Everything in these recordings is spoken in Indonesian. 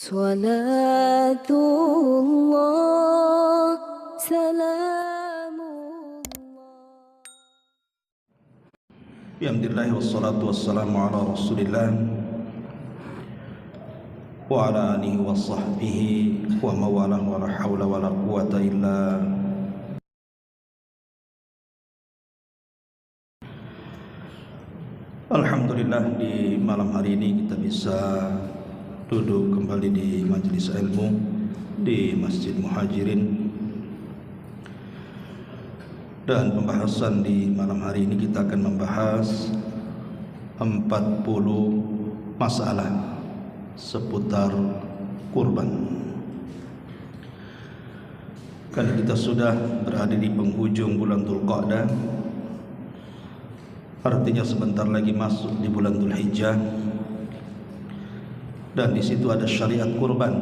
Salatullah, salamullah. Alhamdulillah wassalatu wassalamu ala rasulillah wa ala alihi wa sahbihi wa mawalah wa la hawla wa la quwata illa. Alhamdulillah, di malam hari ini kita bisa duduk kembali di majelis ilmu di Masjid Muhajirin. Dan pembahasan di malam hari ini kita akan membahas 40 masalah seputar kurban. Karena kita sudah berada di penghujung bulan Dzulqa'dah, artinya sebentar lagi masuk di bulan Dzulhijjah, dan di situ ada syariat kurban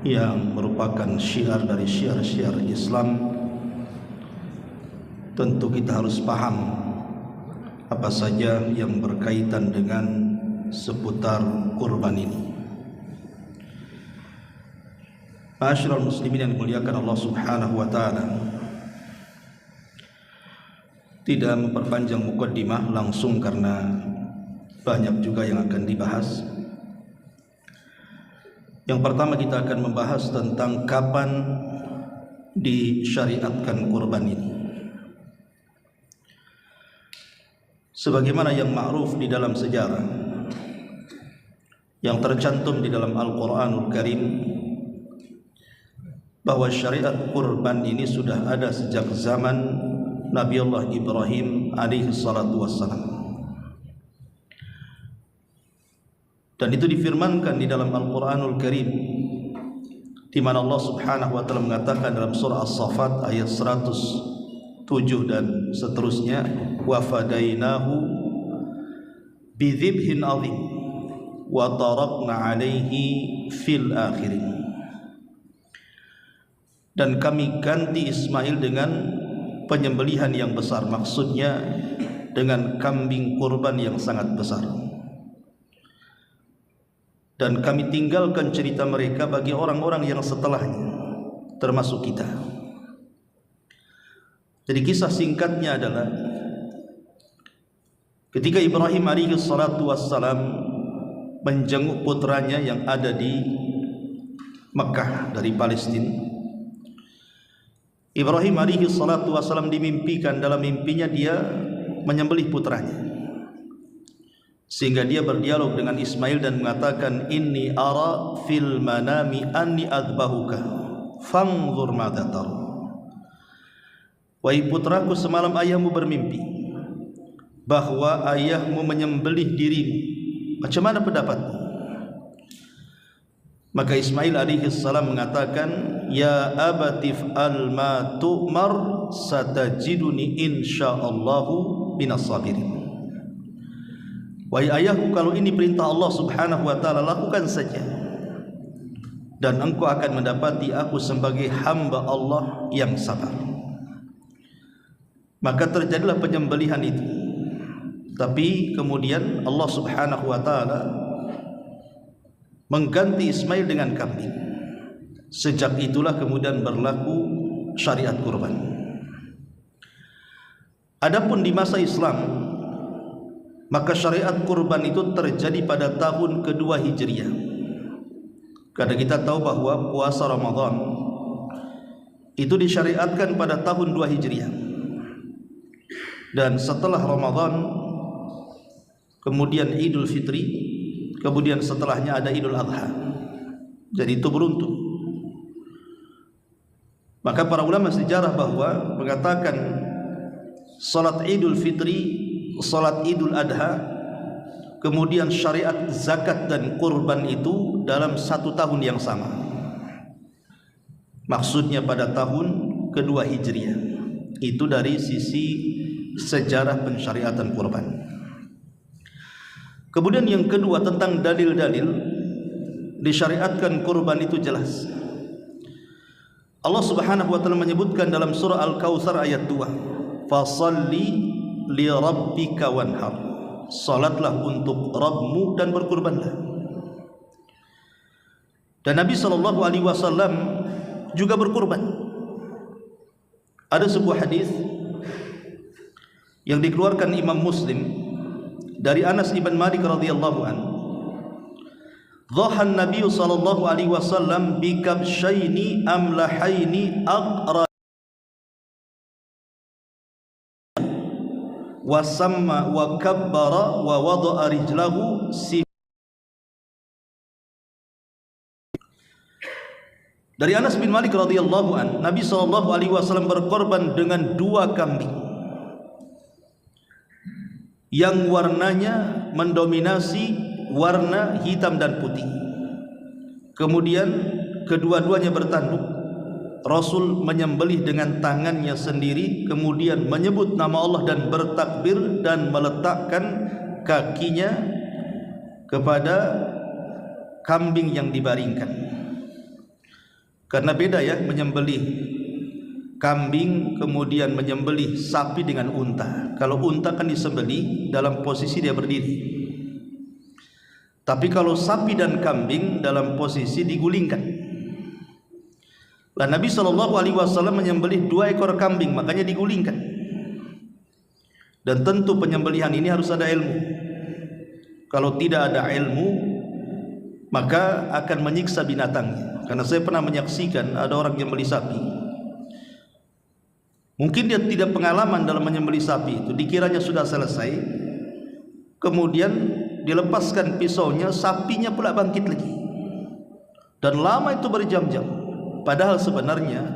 yang merupakan syiar dari syiar-syiar Islam. Tentu kita harus paham apa saja yang berkaitan dengan seputar kurban ini. Ma'asyiral muslimin yang dimuliakan Allah Subhanahu wa taala, tidak memperpanjang mukaddimah langsung karena banyak juga yang akan dibahas. Yang pertama kita akan membahas tentang kapan disyariatkan kurban ini. Sebagaimana yang ma'ruf di dalam sejarah, yang tercantum di dalam Al-Quranul Karim, bahwa syariat kurban ini sudah ada sejak zaman Nabi Allah Ibrahim alaihi salatu wassalam. Dan itu difirmankan di dalam Al-Quranul Karim, di mana Allah Subhanahu wa taala mengatakan dalam surah As-Saffat ayat 107 dan seterusnya, wa fadainahu bidzibhin azim wa tarakna alaihi fil akhirin. Dan kami ganti Ismail dengan penyembelihan yang besar, maksudnya dengan kambing kurban yang sangat besar. Dan kami tinggalkan cerita mereka bagi orang-orang yang setelahnya, termasuk kita. Jadi kisah singkatnya adalah ketika Ibrahim alaihi salatu wassalam menjenguk putranya yang ada di Mekah dari Palestina, Ibrahim alaihi salatu wassalam dimimpikan, dalam mimpinya dia menyembelih putranya, sehingga dia berdialog dengan Ismail dan mengatakan, inni ara fil manami anni adbahuka fanzur madza tara. Wahai putraku, semalam ayahmu bermimpi bahwa ayahmu menyembelih dirimu. Macam mana pendapatmu? Maka Ismail alaihi salam mengatakan, ya abatif al ma tu'mar satajiduni insyaallahu minas sabirin. Wahai ayahku, kalau ini perintah Allah Subhanahu wa taala, lakukan saja, dan engkau akan mendapati aku sebagai hamba Allah yang sabar. Maka terjadilah penyembelihan itu. Tapi kemudian Allah Subhanahu wa taala mengganti Ismail dengan kambing. Sejak itulah kemudian berlaku syariat kurban. Adapun di masa Islam, maka syariat kurban itu terjadi pada tahun kedua Hijriah. Karena kita tahu bahwa puasa Ramadan itu disyariatkan pada tahun 2 Hijriah. Dan setelah Ramadan kemudian Idul Fitri, kemudian setelahnya ada Idul Adha. Jadi itu beruntun. Maka para ulama sejarah bahwa mengatakan salat Idul Fitri, salat Idul Adha, kemudian syariat zakat dan kurban itu dalam satu tahun yang sama. Maksudnya pada tahun kedua Hijriah. Itu dari sisi sejarah pensyariatan kurban. Kemudian yang kedua, tentang dalil-dalil disyariatkan kurban itu jelas. Allah Subhanahu wa taala menyebutkan dalam surah Al-Kautsar ayat 2, fasalli li rabbika wanhar, salatlah untuk Rabbmu dan berkurbanlah. Dan Nabi SAW juga berkurban. Ada sebuah hadis yang dikeluarkan Imam Muslim dari Anas ibn Malik radhiyallahu anhu. Dhahan Nabi sallallahu alaihi wasallam bi kabshaini amlahaini aqra wa samma wa kabbara wa wada'a rijlahu. Dari Anas bin Malik radhiyallahu an, Nabi sallallahu alaihi wasallam berkorban dengan 2 kambing yang warnanya mendominasi warna hitam dan putih. Kemudian kedua-duanya bertanduk. Rasul menyembelih dengan tangannya sendiri, kemudian menyebut nama Allah dan bertakbir dan meletakkan kakinya kepada kambing yang dibaringkan. Karena beda ya menyembelih kambing kemudian menyembelih sapi dengan unta. Kalau unta kan disembelih dalam posisi dia berdiri, tapi kalau sapi dan kambing dalam posisi digulingkan. Lah Nabi SAW menyembelih 2 ekor kambing, makanya digulingkan. Dan tentu penyembelihan ini harus ada ilmu. Kalau tidak ada ilmu, maka akan menyiksa binatangnya. Karena saya pernah menyaksikan ada orang yang menyembelih sapi. Mungkin dia tidak pengalaman dalam menyembelih sapi itu, dikiranya sudah selesai, kemudian dilepaskan pisaunya, sapinya pula bangkit lagi, dan lama itu berjam-jam. Padahal sebenarnya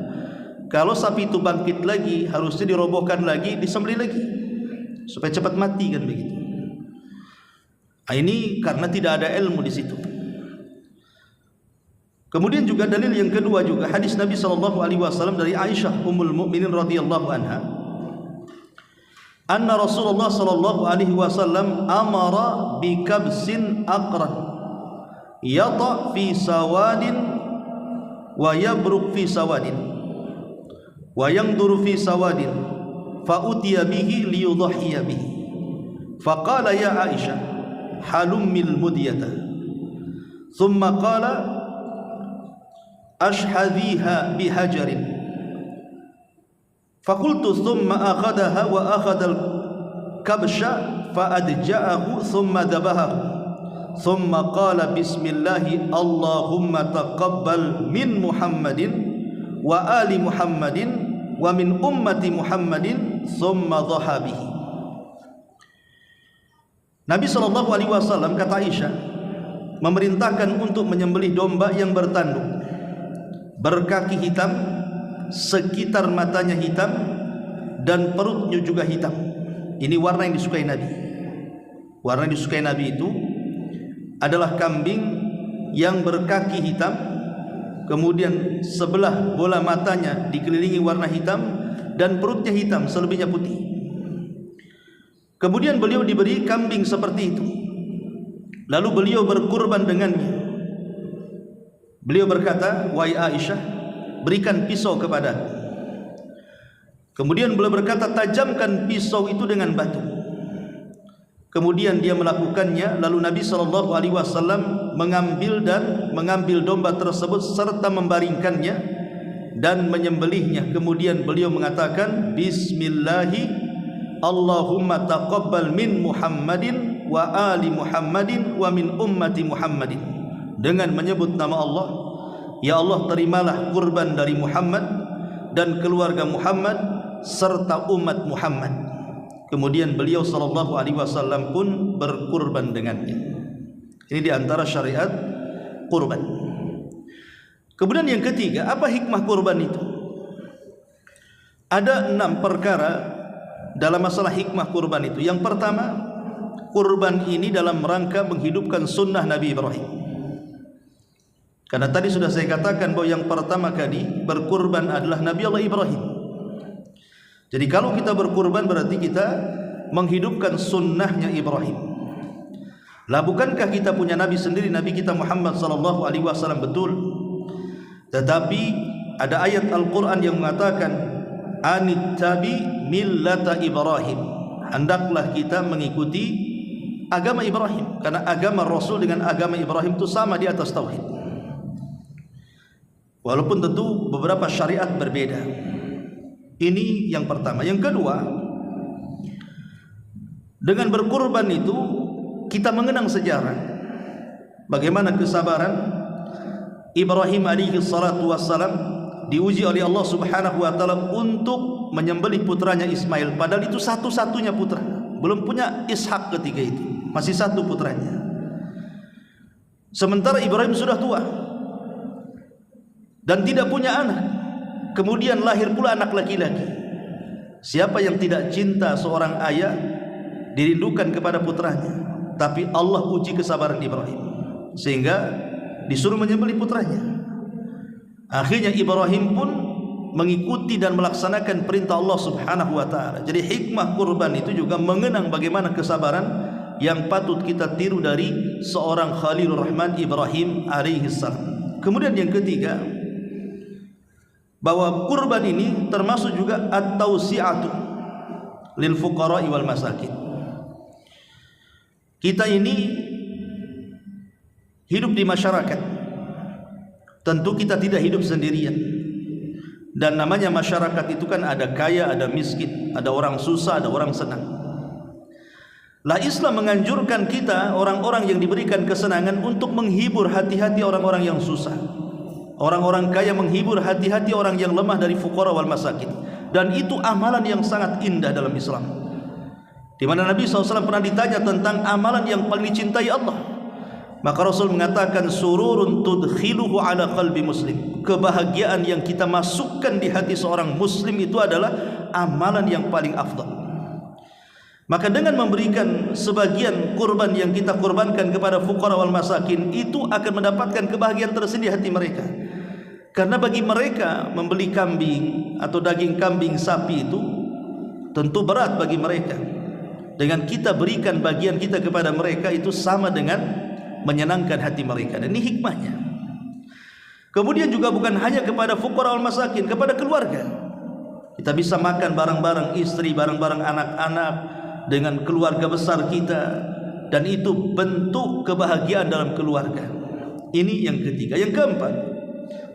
kalau sapi itu bangkit lagi, harusnya dirobohkan lagi, disembelih lagi supaya cepat mati, kan begitu. Ini karena tidak ada ilmu di situ. Kemudian juga dalil yang kedua juga hadis Nabi SAW dari Aisyah Ummul Mukminin radhiyallahu anha, anna Rasulullah SAW amara bi kabsin aqran yata fi sawadin wa yabruk fi sawadin wa yangduru fi sawadin fa utiya bihi liyudhiya bihi faqala ya Aisyah halummil mudyata thumma qala ashhadhiha bihajarin faqultu thumma akhadaha wa akhadha al-kabsha fa adja'ahu thumma dhabahahu thumma qala bismillahi Allahumma taqabbal min Muhammadin wa ali Muhammadin wa min ummati Muhammadin thumma dhaha bihi. Nabi SAW kata Aisyah memerintahkan untuk menyembelih domba yang bertanduk, berkaki hitam, sekitar matanya hitam, dan perutnya juga hitam. Ini warna yang disukai Nabi. Warna yang disukai Nabi itu adalah kambing yang berkaki hitam, kemudian sebelah bola matanya dikelilingi warna hitam, dan perutnya hitam, selebihnya putih. Kemudian beliau diberi kambing seperti itu, lalu beliau berkurban dengannya. Beliau berkata, wahai Aisyah, berikan pisau kepadaku. Kemudian beliau berkata, tajamkan pisau itu dengan batu. Kemudian dia melakukannya. Lalu Nabi SAW mengambil domba tersebut serta membaringkannya dan menyembelihnya. Kemudian beliau mengatakan, Bismillahi Allahumma taqabbal min Muhammadin wa ali Muhammadin wa min ummati Muhammadin, dengan menyebut nama Allah, ya Allah terimalah kurban dari Muhammad dan keluarga Muhammad serta umat Muhammad. Kemudian beliau SAW pun berkurban dengannya. Ini diantara syariat kurban. Kemudian yang ketiga, apa hikmah kurban itu? Ada 6 perkara dalam masalah hikmah kurban itu. Yang pertama, kurban ini dalam rangka menghidupkan sunnah Nabi Ibrahim. Karena tadi sudah saya katakan bahwa yang pertama kali berkurban adalah Nabi Allah Ibrahim. Jadi kalau kita berkurban berarti kita menghidupkan sunnahnya Ibrahim. Lah bukankah kita punya Nabi sendiri, Nabi kita Muhammad SAW? Betul. Tetapi ada ayat Al-Quran yang mengatakan, anittabi millata Ibrahim, hendaklah kita mengikuti agama Ibrahim. Karena agama Rasul dengan agama Ibrahim itu sama di atas tauhid. walaupun tentu beberapa syariat berbeda. Ini yang pertama. Yang kedua, dengan berkurban itu kita mengenang sejarah bagaimana kesabaran Ibrahim alaihi salatu wassalam diuji oleh Allah Subhanahu wa taala untuk menyembelih putranya Ismail, padahal itu satu-satunya putra. Belum punya Ishak ketika itu, masih satu putranya. Sementara Ibrahim sudah tua dan tidak punya anak. Kemudian lahir pula anak laki-laki. Siapa yang tidak cinta seorang ayah dirindukan kepada putranya? Tapi Allah uji kesabaran Ibrahim sehingga disuruh menyembelih putranya. Akhirnya Ibrahim pun mengikuti dan melaksanakan perintah Allah Subhanahu wa taala. Jadi hikmah kurban itu juga mengenang bagaimana kesabaran yang patut kita tiru dari seorang Khalilur Rahman Ibrahim alaihi salam. Kemudian yang ketiga, bahwa kurban ini termasuk juga at-tausi'atu lil fuqara'i wal masakin. Kita ini hidup di masyarakat. Tentu kita tidak hidup sendirian. Dan namanya masyarakat itu kan ada kaya, ada miskin, ada orang susah, ada orang senang. Lah Islam menganjurkan kita orang-orang yang diberikan kesenangan untuk menghibur hati-hati orang-orang yang susah. Orang-orang kaya menghibur hati-hati orang yang lemah dari fuqara wal masakin. Dan itu amalan yang sangat indah dalam Islam. Di mana Nabi SAW pernah ditanya tentang amalan yang paling dicintai Allah. Maka Rasul mengatakan sururun tudkhiluhu ala qalbi muslim. Kebahagiaan yang kita masukkan di hati seorang muslim itu adalah amalan yang paling afdal. Maka dengan memberikan sebagian kurban yang kita kurbankan kepada fuqara wal masakin, itu akan mendapatkan kebahagiaan tersendiri di hati mereka. Karena bagi mereka membeli kambing atau daging kambing sapi itu tentu berat bagi mereka. Dengan kita berikan bagian kita kepada mereka itu sama dengan menyenangkan hati mereka. Dan ini hikmahnya. Kemudian juga bukan hanya kepada fuqara wal masakin, kepada keluarga. Kita bisa makan bareng-bareng istri, bareng-bareng anak-anak dengan keluarga besar kita, dan itu bentuk kebahagiaan dalam keluarga. Ini yang ketiga. Yang keempat,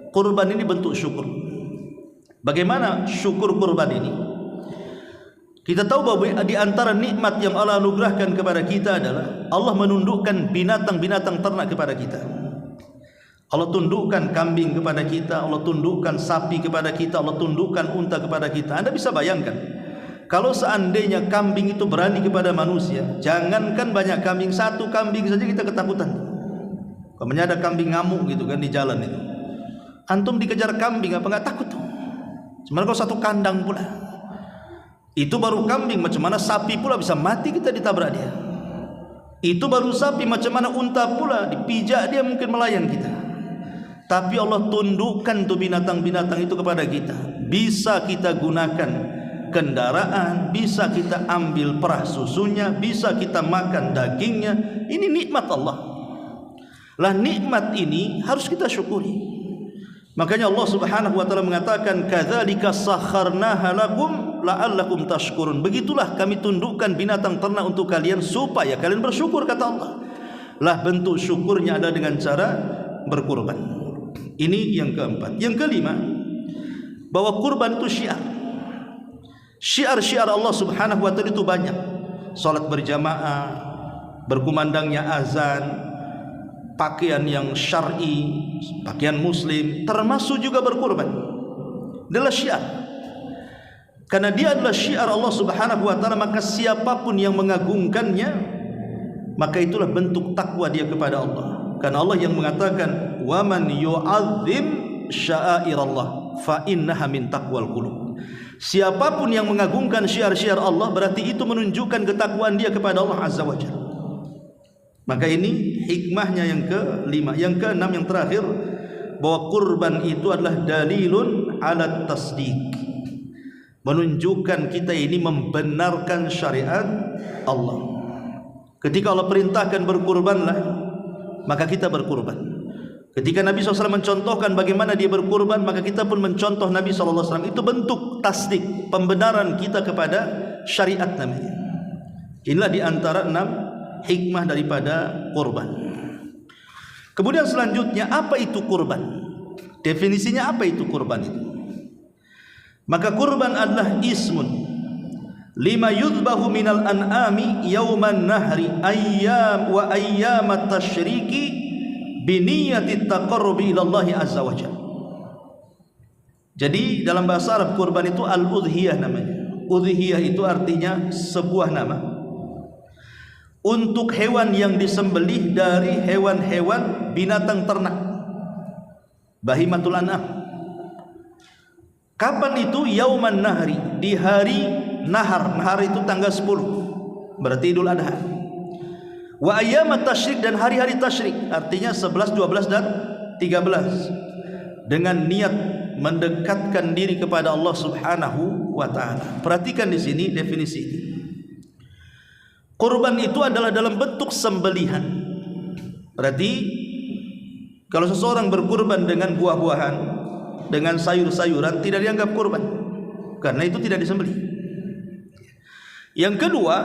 kurban ini bentuk syukur. Bagaimana syukur kurban ini? Kita tahu bahwa di antara nikmat yang Allah anugerahkan kepada kita adalah Allah menundukkan binatang-binatang ternak kepada kita. Allah tundukkan kambing kepada kita, Allah tundukkan sapi kepada kita, Allah tundukkan unta kepada kita. Anda bisa bayangkan, kalau seandainya kambing itu berani kepada manusia, jangankan banyak kambing, satu kambing saja kita ketakutan. Kalau ada kambing ngamuk gitu kan di jalan itu, antum dikejar kambing apa nggak takut tuh? Sementara kalau satu kandang pula, itu baru kambing, macam mana sapi pula bisa mati kita ditabrak dia. Itu baru sapi, macam mana unta pula dipijak dia mungkin melayan kita. Tapi Allah tundukkan tuh binatang-binatang itu kepada kita. Bisa kita gunakan kendaraan, bisa kita ambil perah susunya, bisa kita makan dagingnya. Ini nikmat Allah. Lah nikmat ini harus kita syukuri. Makanya Allah Subhanahu wa taala mengatakan kadzalika sakharnaha lakum la'allakum tashkurun. Begitulah kami tundukkan binatang ternak untuk kalian supaya kalian bersyukur, kata Allah. Lah bentuk syukurnya ada dengan cara berkurban. Ini yang keempat. Yang kelima, bahwa kurban itu syiar. Syiar-syiar Allah Subhanahu wa taala itu banyak. Salat berjamaah, berkumandangnya azan, pakaian yang syar'i, pakaian muslim, termasuk juga berkurban. Adalah syiar. Karena dia adalah syiar Allah Subhanahu wa taala, maka siapapun yang mengagungkannya, maka itulah bentuk takwa dia kepada Allah. Karena Allah yang mengatakan, "Wa man yu'azzim sya'airallah fa innaha min taqwal qulub." Siapapun yang mengagungkan syiar-syiar Allah, berarti itu menunjukkan ketakwaan dia kepada Allah Azza wa Jalla. Maka ini hikmahnya yang kelima. Yang keenam, yang terakhir, bahwa kurban itu adalah dalilun ala tasdiq, menunjukkan kita ini membenarkan syariat Allah. Ketika Allah perintahkan berkurbanlah, maka kita berkurban. Ketika Nabi SAW mencontohkan bagaimana dia berkurban, maka kita pun mencontoh Nabi SAW. Itu bentuk tasdik, pembenaran kita kepada syariat namanya. Inilah di antara 6 hikmah daripada kurban. Kemudian selanjutnya, apa itu kurban? Definisinya apa itu kurban itu? Maka kurban adalah ismun lima yudbahu minal an'ami yauman nahri ayyam wa ayyamat tasyriki biniyati taqarrubi ilallahi azza wa jalla. Jadi dalam bahasa Arab kurban itu al-udhiyah namanya. Udhiyah itu artinya sebuah nama untuk hewan yang disembelih dari hewan-hewan binatang ternak, bahimatul an'am. Kapan itu? Yauman nahri, di hari nahar. Nahar itu tanggal 10, berarti Idul Adha. Wa ayyamat tasyrik, dan hari-hari tasyrik, artinya 11, 12 dan 13, dengan niat mendekatkan diri kepada Allah Subhanahu wa taala. Perhatikan di sini definisi ini. Kurban itu adalah dalam bentuk sembelihan. Berarti kalau seseorang berkurban dengan buah-buahan, dengan sayur-sayuran, tidak dianggap kurban, karena itu tidak disembelih. Yang kedua,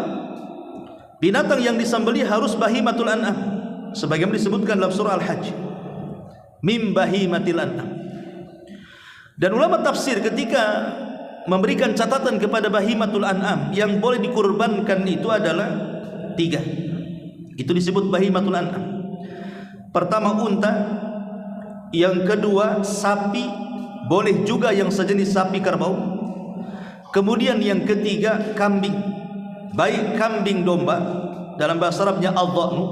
binatang yang disembelih harus bahimatul an'am, sebagaimana disebutkan dalam surah Al-Hajj, mim bahimatil an'am. Dan ulama tafsir ketika memberikan catatan kepada bahimatul an'am, yang boleh dikurbankan itu adalah 3. Itu disebut bahimatul an'am. Pertama unta, yang kedua sapi, boleh juga yang sejenis sapi kerbau. Kemudian yang ketiga kambing, baik kambing domba, dalam bahasa Arabnya al-dha'nu,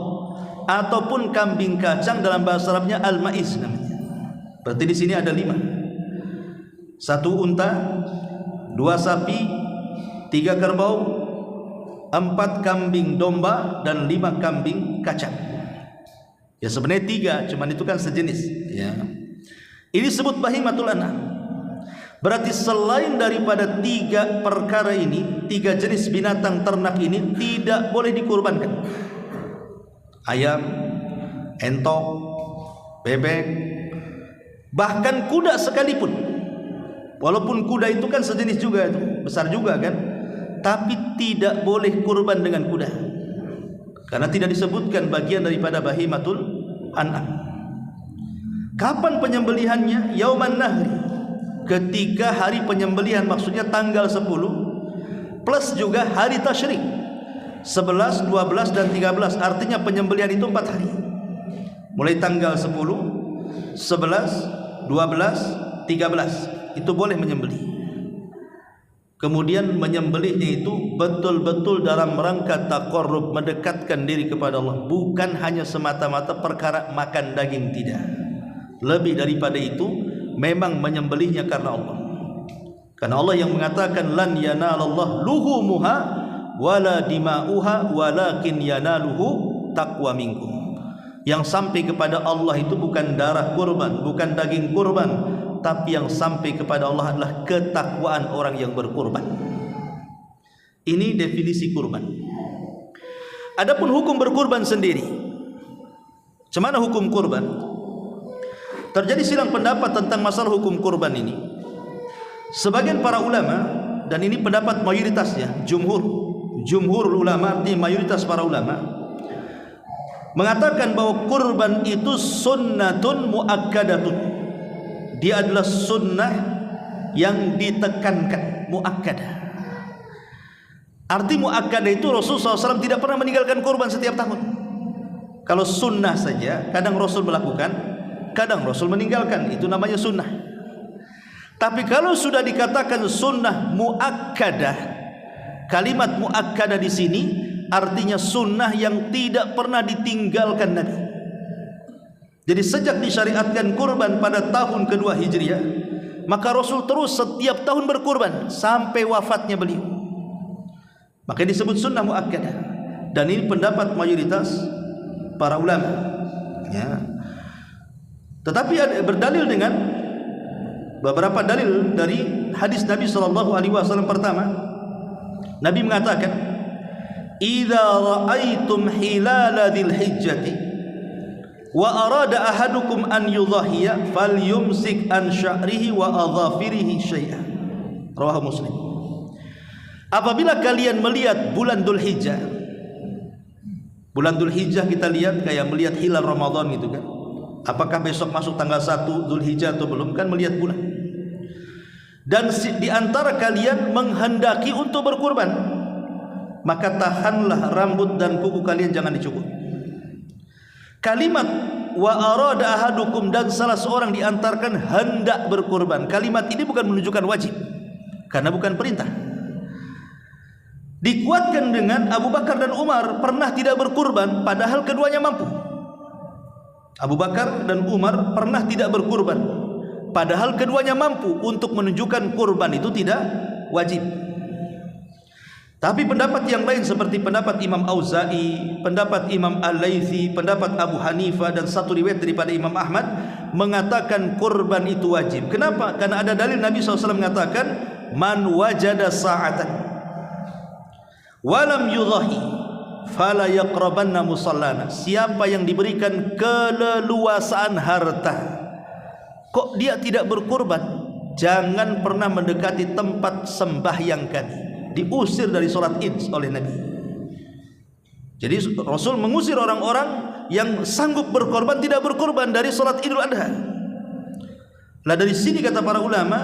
ataupun kambing kacang, dalam bahasa Arabnya al-ma'iz namanya. Berarti di sini ada 5. 1 unta, 2 sapi, 3 kerbau, 4 kambing domba, dan 5 kambing kacang. Ya sebenarnya 3, cuman itu kan sejenis ya. Ini disebut bahimatul an'am. Berarti selain daripada 3 perkara ini, 3 jenis binatang ternak ini tidak boleh dikurbankan. Ayam, entok, bebek, bahkan kuda sekalipun. Walaupun kuda itu kan sejenis juga, itu besar juga kan, tapi tidak boleh kurban dengan kuda, karena tidak disebutkan bagian daripada bahimatul an'am. Kapan penyembelihannya? Yauman nahri, ketika hari penyembelihan, maksudnya tanggal 10 plus juga hari tasyrik 11, 12 dan 13. Artinya penyembelihan itu 4 hari, mulai tanggal 10, 11, 12, 13 itu boleh menyembelih. Kemudian menyembelihnya itu betul-betul dalam rangka taqarrub, mendekatkan diri kepada Allah, bukan hanya semata-mata perkara makan daging, tidak. Lebih daripada itu, memang menyembelihnya karena Allah. Karena Allah yang mengatakan lan yanalallah luhumuha wala dima'uha walakin yanaluhu taqwa minkum. Yang sampai kepada Allah itu bukan darah kurban, bukan daging kurban, tapi yang sampai kepada Allah adalah ketakwaan orang yang berkurban. Ini definisi kurban. Adapun hukum berkurban sendiri, bagaimana hukum kurban? Terjadi silang pendapat tentang masalah hukum kurban ini. Sebagian para ulama, dan ini pendapat mayoritasnya, jumhur ulama, artinya mayoritas para ulama, mengatakan bahwa kurban itu sunnatun muakkadatun. Dia adalah sunnah yang ditekankan, muakkadah. Arti muakkadah itu Rasulullah SAW tidak pernah meninggalkan kurban setiap tahun. Kalau sunnah saja, kadang Rasul melakukan, kadang Rasul meninggalkan, itu namanya sunnah. Tapi kalau sudah dikatakan sunnah muakkadah, kalimat muakkadah di sini artinya sunnah yang tidak pernah ditinggalkan Nabi. Jadi sejak disyariatkan kurban pada tahun kedua Hijriah, maka Rasul terus setiap tahun berkurban sampai wafatnya beliau. Maka disebut sunnah muakkadah. Dan ini pendapat mayoritas para ulama ya. Tetapi berdalil dengan beberapa dalil dari hadis Nabi SAW. Pertama, Nabi mengatakan, "Idza ra'aitum hilala dzil hijjati wa arada ahadukum an yudhahiya falyumsik an sya'rihi wa adhafirihi syai'an." Rawahu Muslim. Apabila kalian melihat bulan Dzulhijjah, bulan Dzulhijjah kita lihat kayak melihat hilal Ramadan gitu kan. apakah besok masuk tanggal 1 Dzulhijjah atau belum, kan melihat bulan. Dan di antara kalian menghendaki untuk berkurban, maka tahanlah rambut dan kuku kalian jangan dicukur. Kalimat wa arada ahadukum, dan salah seorang diantarkan hendak berkurban, kalimat ini bukan menunjukkan wajib karena bukan perintah. Dikuatkan dengan Abu Bakar dan Umar pernah tidak berkurban padahal keduanya mampu. Abu Bakar dan Umar pernah tidak berkurban padahal keduanya mampu, untuk menunjukkan kurban itu tidak wajib. Tapi pendapat yang lain seperti pendapat Imam Auza'i, pendapat Imam Al-Laitsi, pendapat Abu Hanifah, dan satu riwayat daripada Imam Ahmad mengatakan kurban itu wajib. Kenapa? Karena ada dalil Nabi SAW mengatakan man wajada sa'atan walam yudhahi fala yaqrabanna musallana. Siapa yang diberikan keleluasaan harta kok dia tidak berkurban, jangan pernah mendekati tempat sembahyang kami. Diusir dari sholat Id oleh Nabi. Jadi Rasul mengusir orang-orang yang sanggup berkorban tidak berkorban dari sholat Idul Adha. Lah dari sini kata para ulama,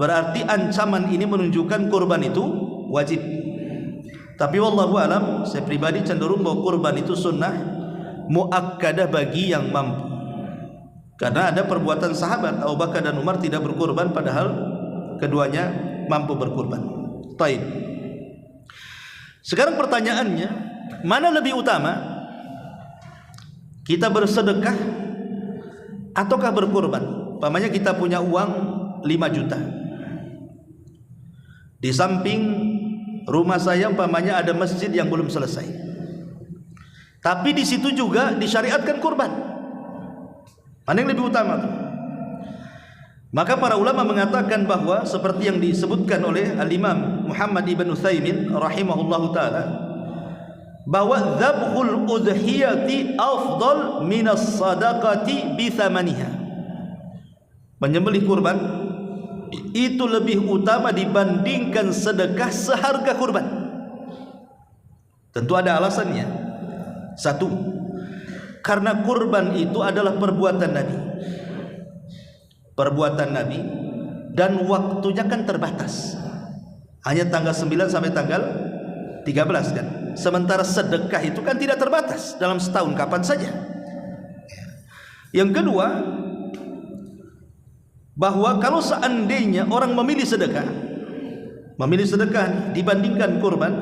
berarti ancaman ini menunjukkan kurban itu wajib. Tapi wallahu alam, saya pribadi cenderung bahwa kurban itu sunnah muakkadah bagi yang mampu. Karena ada perbuatan sahabat Abu Bakar dan Umar tidak berkorban padahal keduanya mampu berkorban. Taib. Sekarang pertanyaannya, mana lebih utama? Kita bersedekah ataukah berkorban? Umpamanya kita punya uang 5 juta. Di samping rumah saya umpamanya ada masjid yang belum selesai. Tapi di situ juga disyariatkan kurban. Mana yang lebih utama tuh? Maka para ulama mengatakan bahwa seperti yang disebutkan oleh Al-Imam Muhammad ibn Utsaimin rahimahullahu taala, bahwa dzabhul udhiyati afdal minas sadaqati bi thamaniha. Menyembelih kurban itu lebih utama dibandingkan sedekah seharga kurban. Tentu ada alasannya. Satu, karena kurban itu adalah perbuatan Nabi. Perbuatan Nabi dan waktunya kan terbatas, hanya tanggal 9 sampai tanggal 13 kan. Sementara sedekah itu kan tidak terbatas, dalam setahun kapan saja. Yang kedua, bahwa kalau seandainya orang memilih sedekah dibandingkan kurban,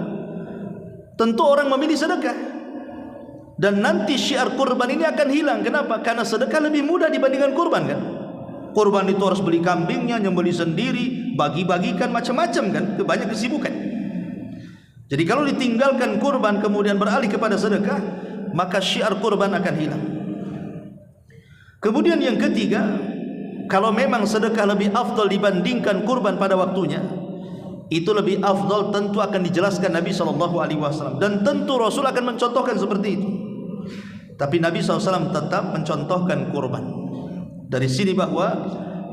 tentu orang memilih sedekah, dan nanti syiar kurban ini akan hilang. Kenapa? Karena sedekah lebih mudah dibandingkan kurban kan. Kurban itu harus beli kambingnya, nyembelih sendiri, bagi-bagikan macam-macam kan, banyak kesibukan. Jadi kalau ditinggalkan kurban kemudian beralih kepada sedekah, maka syiar kurban akan hilang. Kemudian yang ketiga, kalau memang sedekah lebih afdal dibandingkan kurban pada waktunya, itu lebih afdal tentu akan dijelaskan Nabi SAW, dan tentu Rasul akan mencontohkan seperti itu. Tapi Nabi SAW tetap mencontohkan kurban. Dari sini bahwa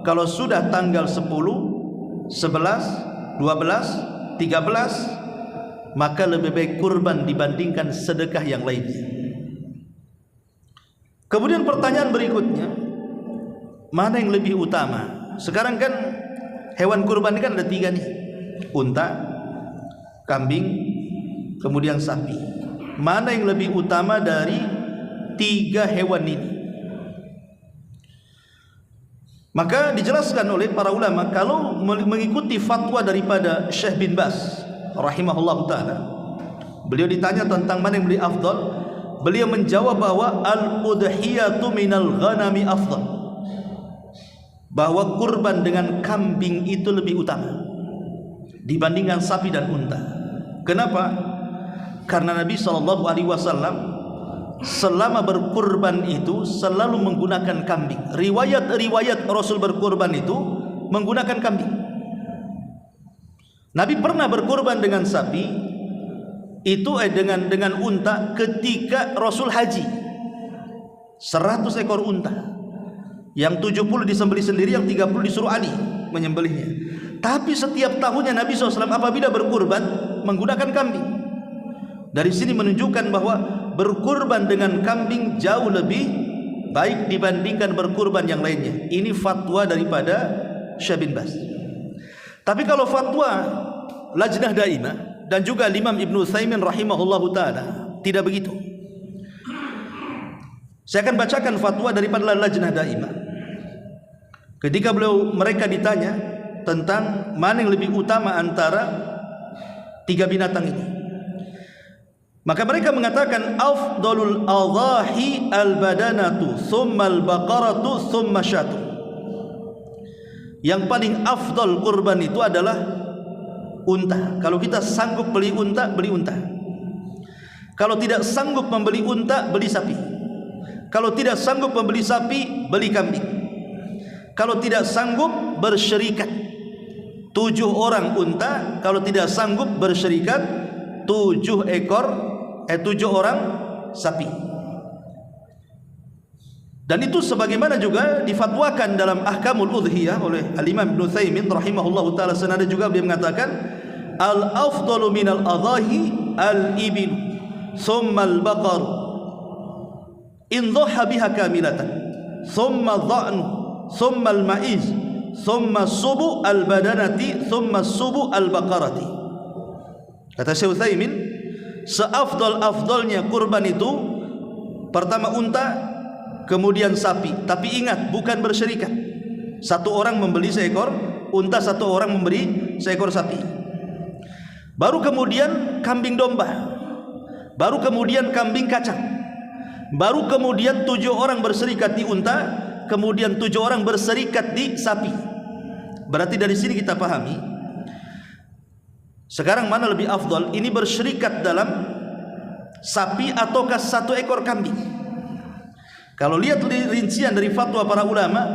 kalau sudah tanggal 10, 11, 12, 13, maka lebih baik kurban dibandingkan sedekah yang lainnya. Kemudian pertanyaan berikutnya, mana yang lebih utama? Sekarang kan hewan kurban ini kan ada 3 nih, unta, kambing, kemudian sapi. Mana yang lebih utama dari 3 hewan ini? Maka dijelaskan oleh para ulama, kalau mengikuti fatwa daripada Syekh bin Baz rahimahullah ta'ala, beliau ditanya tentang mana yang lebih afdal, beliau menjawab bahwa al-udhiyatu minal ghanami afdal, bahwa kurban dengan kambing itu lebih utama dibandingkan sapi dan unta. Kenapa? Karena Nabi SAW selama berkurban itu selalu menggunakan kambing. Riwayat-riwayat Rasul berkurban itu menggunakan kambing. Nabi pernah berkurban dengan sapi itu dengan unta ketika Rasul haji. 100 ekor unta. Yang 70 disembelih sendiri, yang 30 disuruh Ali menyembelihnya. Tapi setiap tahunnya Nabi SAW apabila berkurban menggunakan kambing. Dari sini menunjukkan bahwa berkurban dengan kambing jauh lebih baik dibandingkan berkurban yang lainnya. Ini fatwa daripada Syekh bin Baz. Tapi kalau fatwa Lajnah Daimah dan juga Imam Ibnu Utsaimin rahimahullahu taala tidak begitu. Saya akan bacakan fatwa daripada Lajnah Daimah. Ketika mereka ditanya tentang mana yang lebih utama antara tiga binatang ini, maka mereka mengatakan afdalul adhahi al-badanatu thumma al-baqaratu thumma syatu. Yang paling afdal kurban itu adalah unta. Kalau kita sanggup beli unta, beli unta. Kalau tidak sanggup membeli unta, beli sapi. Kalau tidak sanggup membeli sapi, beli kambing. Kalau tidak sanggup, bersyirikat 7 orang unta. Kalau tidak sanggup bersyirikat 7 orang sapi. Dan itu sebagaimana juga difatwakan dalam Ahkamul Udhiyah oleh Al-Imam Ibnu Utsaimin rahimahullahu taala. Senada juga beliau mengatakan al-afdalu minal adhahi al-ibil thumma al-baqar in dhaha biha kamilatan thumma dha'nu thumma al-ma'iz thumma subu al-badanati thumma subu al-baqarati. Kata Syekh Utsaimin, seafdal-afdalnya kurban itu pertama unta, kemudian sapi. Tapi ingat, bukan bersyirikat. Satu orang membeli seekor unta, satu orang memberi seekor sapi. Baru kemudian kambing domba, baru kemudian kambing kacang, baru kemudian 7 orang berserikat di unta, kemudian 7 orang berserikat di sapi. Berarti dari sini kita pahami sekarang mana lebih afdal, ini berserikat dalam sapi ataukah 1 ekor kambing. Kalau lihat rincian dari fatwa para ulama,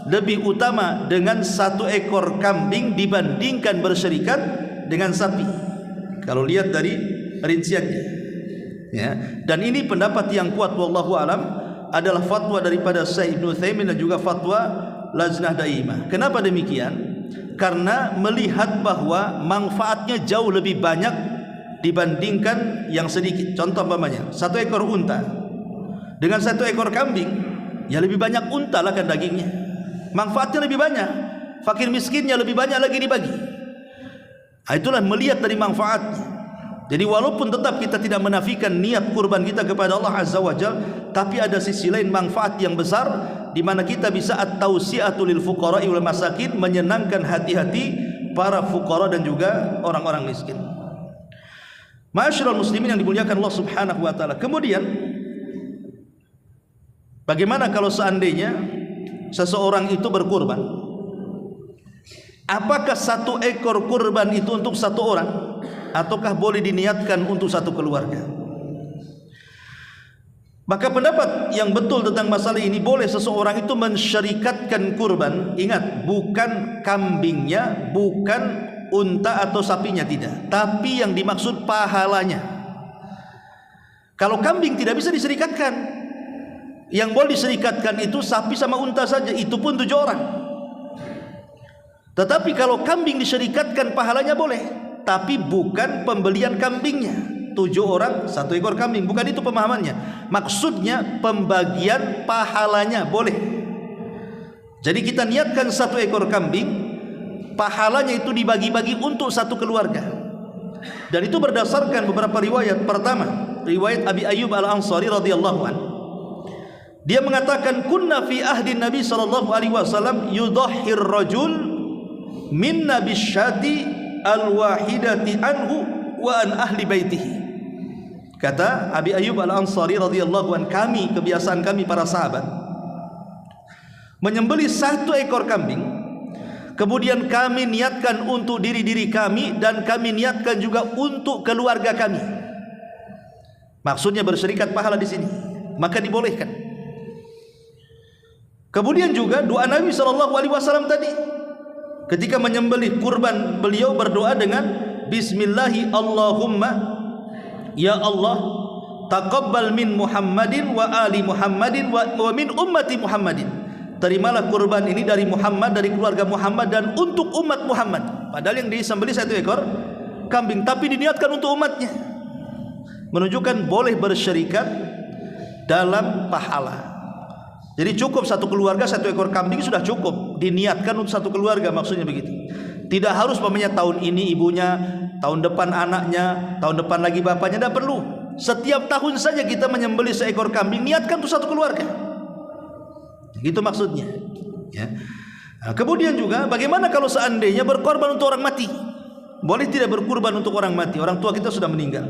lebih utama dengan 1 ekor kambing dibandingkan berserikat dengan sapi. Kalau lihat dari rinciannya, ya. Dan ini pendapat yang kuat wallahu alam, adalah fatwa daripada Syekh Ibnu Utsaimin dan juga fatwa Lajnah Daimah. Kenapa demikian? Karena melihat bahwa manfaatnya jauh lebih banyak dibandingkan yang sedikit. Contoh umpamanya 1 ekor unta dengan 1 ekor kambing, ya lebih banyak unta lah kan dagingnya, manfaatnya lebih banyak, fakir miskinnya lebih banyak lagi dibagi. Itulah melihat dari manfaatnya. Jadi walaupun tetap kita tidak menafikan niat kurban kita kepada Allah Azza wa Jalla, tapi ada sisi lain manfaat yang besar di mana kita bisa at-tausi'atu lil fuqara'i wal masakin, menyenangkan hati-hati para fuqara dan juga orang-orang miskin. Ma'asyiral muslimin yang dimuliakan Allah Subhanahu wa taala. Kemudian bagaimana kalau seandainya seseorang itu berkurban? Apakah 1 ekor kurban itu untuk 1 orang, ataukah boleh diniatkan untuk 1 keluarga? Maka pendapat yang betul tentang masalah ini, boleh seseorang itu mensyarikatkan kurban. Ingat, bukan kambingnya, bukan unta atau sapinya, tidak, tapi yang dimaksud pahalanya. Kalau kambing tidak bisa diserikatkan, yang boleh diserikatkan itu sapi sama unta saja, itu pun 7 orang. Tetapi kalau kambing diserikatkan pahalanya boleh, tapi bukan pembelian kambingnya. 7 orang 1 ekor kambing, bukan itu pemahamannya. Maksudnya pembagian pahalanya boleh. Jadi kita niatkan 1 ekor kambing, pahalanya itu dibagi-bagi untuk 1 keluarga. Dan itu berdasarkan beberapa riwayat. Pertama, riwayat Abi Ayyub Al-Ansari radhiyallahu anhu. Dia mengatakan, kunna fi ahdi Nabi sallallahu alaihi wasallam yudhahhir rajul minna bisyati al-wahidati anhu wa an ahli baitihi. Kata Abi Ayyub Al-Ansari radhiyallahu an, kami, kebiasaan kami para sahabat, menyembelih 1 ekor kambing, kemudian kami niatkan untuk diri-diri kami dan kami niatkan juga untuk keluarga kami. Maksudnya berserikat pahala di sini, maka dibolehkan. Kemudian juga doa Nabi sallallahu alaihi wasallam tadi, ketika menyembelih kurban, beliau berdoa dengan bismillahi Allahumma ya Allah taqabbal min Muhammadin wa ali Muhammadin wa min ummati Muhammadin. Terimalah kurban ini dari Muhammad, dari keluarga Muhammad, dan untuk umat Muhammad. Padahal yang disembelih 1 ekor kambing, tapi diniatkan untuk umatnya. Menunjukkan boleh bersyirikat dalam pahala. Jadi cukup satu keluarga 1 ekor kambing sudah cukup, diniatkan untuk satu keluarga, maksudnya begitu. Tidak harus tahun ini ibunya, tahun depan anaknya, tahun depan lagi bapaknya, tidak perlu. Setiap tahun saja kita menyembelih seekor kambing, niatkan untuk satu keluarga. Gitu maksudnya. Ya. Nah, kemudian juga bagaimana kalau seandainya berkorban untuk orang mati? Boleh tidak berkurban untuk orang mati? Orang tua kita sudah meninggal.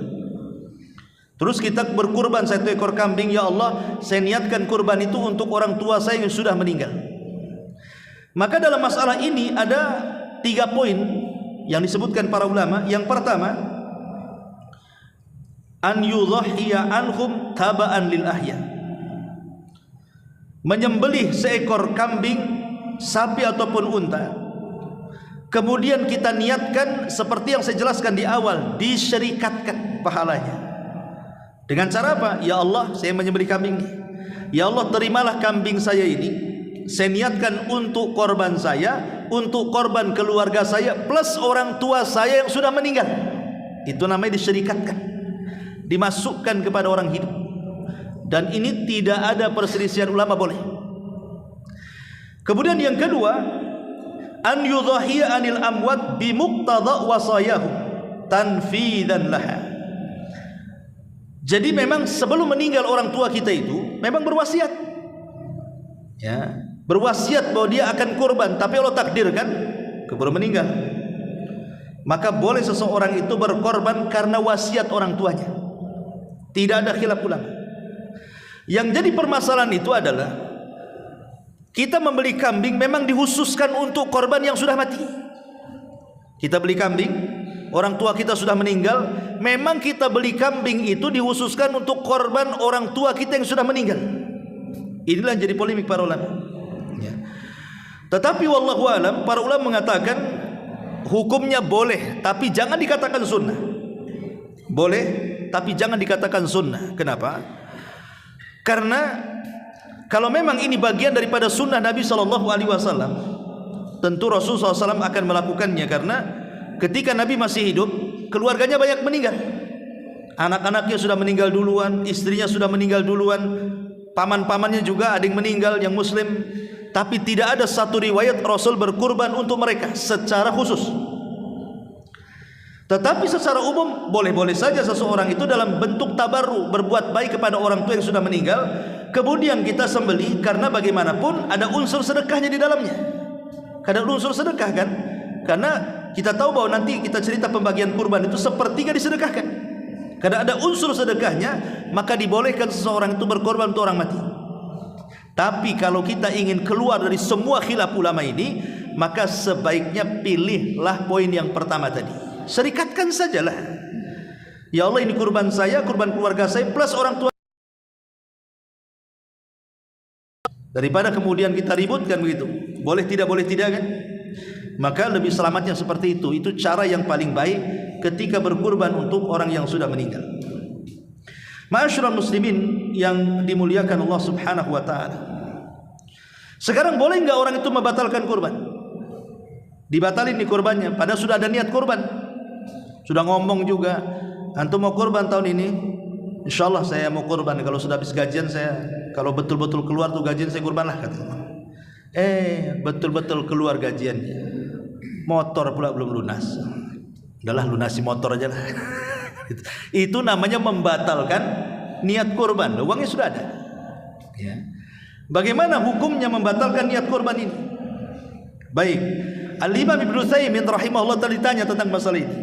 Terus kita berkurban 1 ekor kambing, ya Allah, saya niatkan kurban itu untuk orang tua saya yang sudah meninggal. Maka dalam masalah ini ada 3 poin yang disebutkan para ulama. Yang pertama, an yudhhiya anhum taba'an lil ahya. Menyembelih seekor kambing, sapi ataupun unta, kemudian kita niatkan seperti yang saya jelaskan di awal, disyirikatkan pahalanya. Dengan cara apa? Ya Allah, saya menyembelih kambing ini. Ya Allah, terimalah kambing saya ini. Saya niatkan untuk korban saya, untuk korban keluarga saya, plus orang tua saya yang sudah meninggal. Itu namanya disyirikatkan, dimasukkan kepada orang hidup. Dan ini tidak ada perselisihan ulama, boleh. Kemudian yang kedua, an yudhahiya anil amwat bimuqtada wasayahum tanfidan laha. Jadi memang sebelum meninggal orang tua kita itu memang berwasiat, ya, berwasiat bahwa dia akan kurban, tapi Allah takdirkan keburu meninggal. Maka boleh seseorang itu berkorban karena wasiat orang tuanya. Tidak ada khilaf ulama. Yang jadi permasalahan itu adalah kita membeli kambing memang dikhususkan untuk korban yang sudah mati. Kita beli kambing, orang tua kita sudah meninggal, memang kita beli kambing itu dikhususkan untuk korban orang tua kita yang sudah meninggal. Inilah yang jadi polemik para ulama, ya. Tetapi wallahu alam, para ulama mengatakan hukumnya boleh, tapi jangan dikatakan sunnah. Boleh, tapi jangan dikatakan sunnah. Kenapa? Karena kalau memang ini bagian daripada sunnah Nabi SAW, tentu Rasulullah SAW akan melakukannya. Karena ketika Nabi masih hidup, keluarganya banyak meninggal. Anak-anaknya sudah meninggal duluan, istrinya sudah meninggal duluan, paman-pamannya juga ada yang meninggal yang muslim. Tapi tidak ada satu riwayat Rasul berkurban untuk mereka secara khusus. Tetapi secara umum boleh-boleh saja seseorang itu dalam bentuk tabarru, berbuat baik kepada orang tua yang sudah meninggal, kemudian kita sembelih, karena bagaimanapun ada unsur sedekahnya di dalamnya. Ada unsur sedekah kan? Karena kita tahu bahwa nanti kita cerita pembagian kurban itu sepertiga disedekahkan. Karena ada unsur sedekahnya, maka dibolehkan seseorang itu berkorban untuk orang mati. Tapi kalau kita ingin keluar dari semua khilaf ulama ini, maka sebaiknya pilihlah poin yang pertama tadi. Serikatkan sajalah. Ya Allah, ini kurban saya, kurban keluarga saya, plus orang tua. Daripada kemudian kita ributkan begitu. Boleh tidak kan? Maka lebih selamatnya seperti itu. Itu cara yang paling baik ketika berkurban untuk orang yang sudah meninggal. Ma'asyiral muslimin yang dimuliakan Allah Subhanahu wa taala. Sekarang boleh enggak orang itu membatalkan kurban? Dibatalin nih kurbannya, padahal sudah ada niat kurban. Sudah ngomong juga, antum mau kurban tahun ini? Insyaallah saya mau kurban. Kalau sudah habis gajian saya, kalau betul-betul keluar tuh gajian saya kurban lah, katanya. Betul-betul keluar gajiannya, motor pula belum lunas. Udahlah, lunasi motor aja lah. Itu namanya membatalkan niat kurban. Uangnya sudah ada, ya. Bagaimana hukumnya membatalkan niat kurban ini? Baik, Al-Imam Ibnu Utsaimin rahimahullah taala ditanya tentang masalah ini,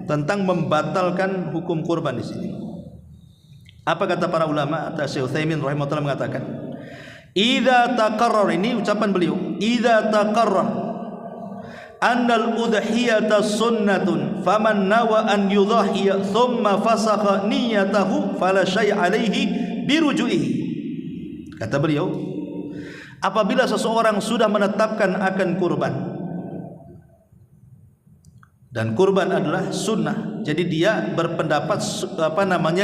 tentang membatalkan hukum kurban di sini. Apa kata para ulama? Syekh Utsaimin rahimahullah taala mengatakan, idza taqarrar, ini ucapan beliau, idza taqarrar annal udhiyata sunnatun faman nawa an yudhiya thumma fasakha niyyatahu fala syai' alaihi biruju'ihi. Kata beliau, apabila seseorang sudah menetapkan akan kurban, dan kurban adalah sunnah, jadi dia berpendapat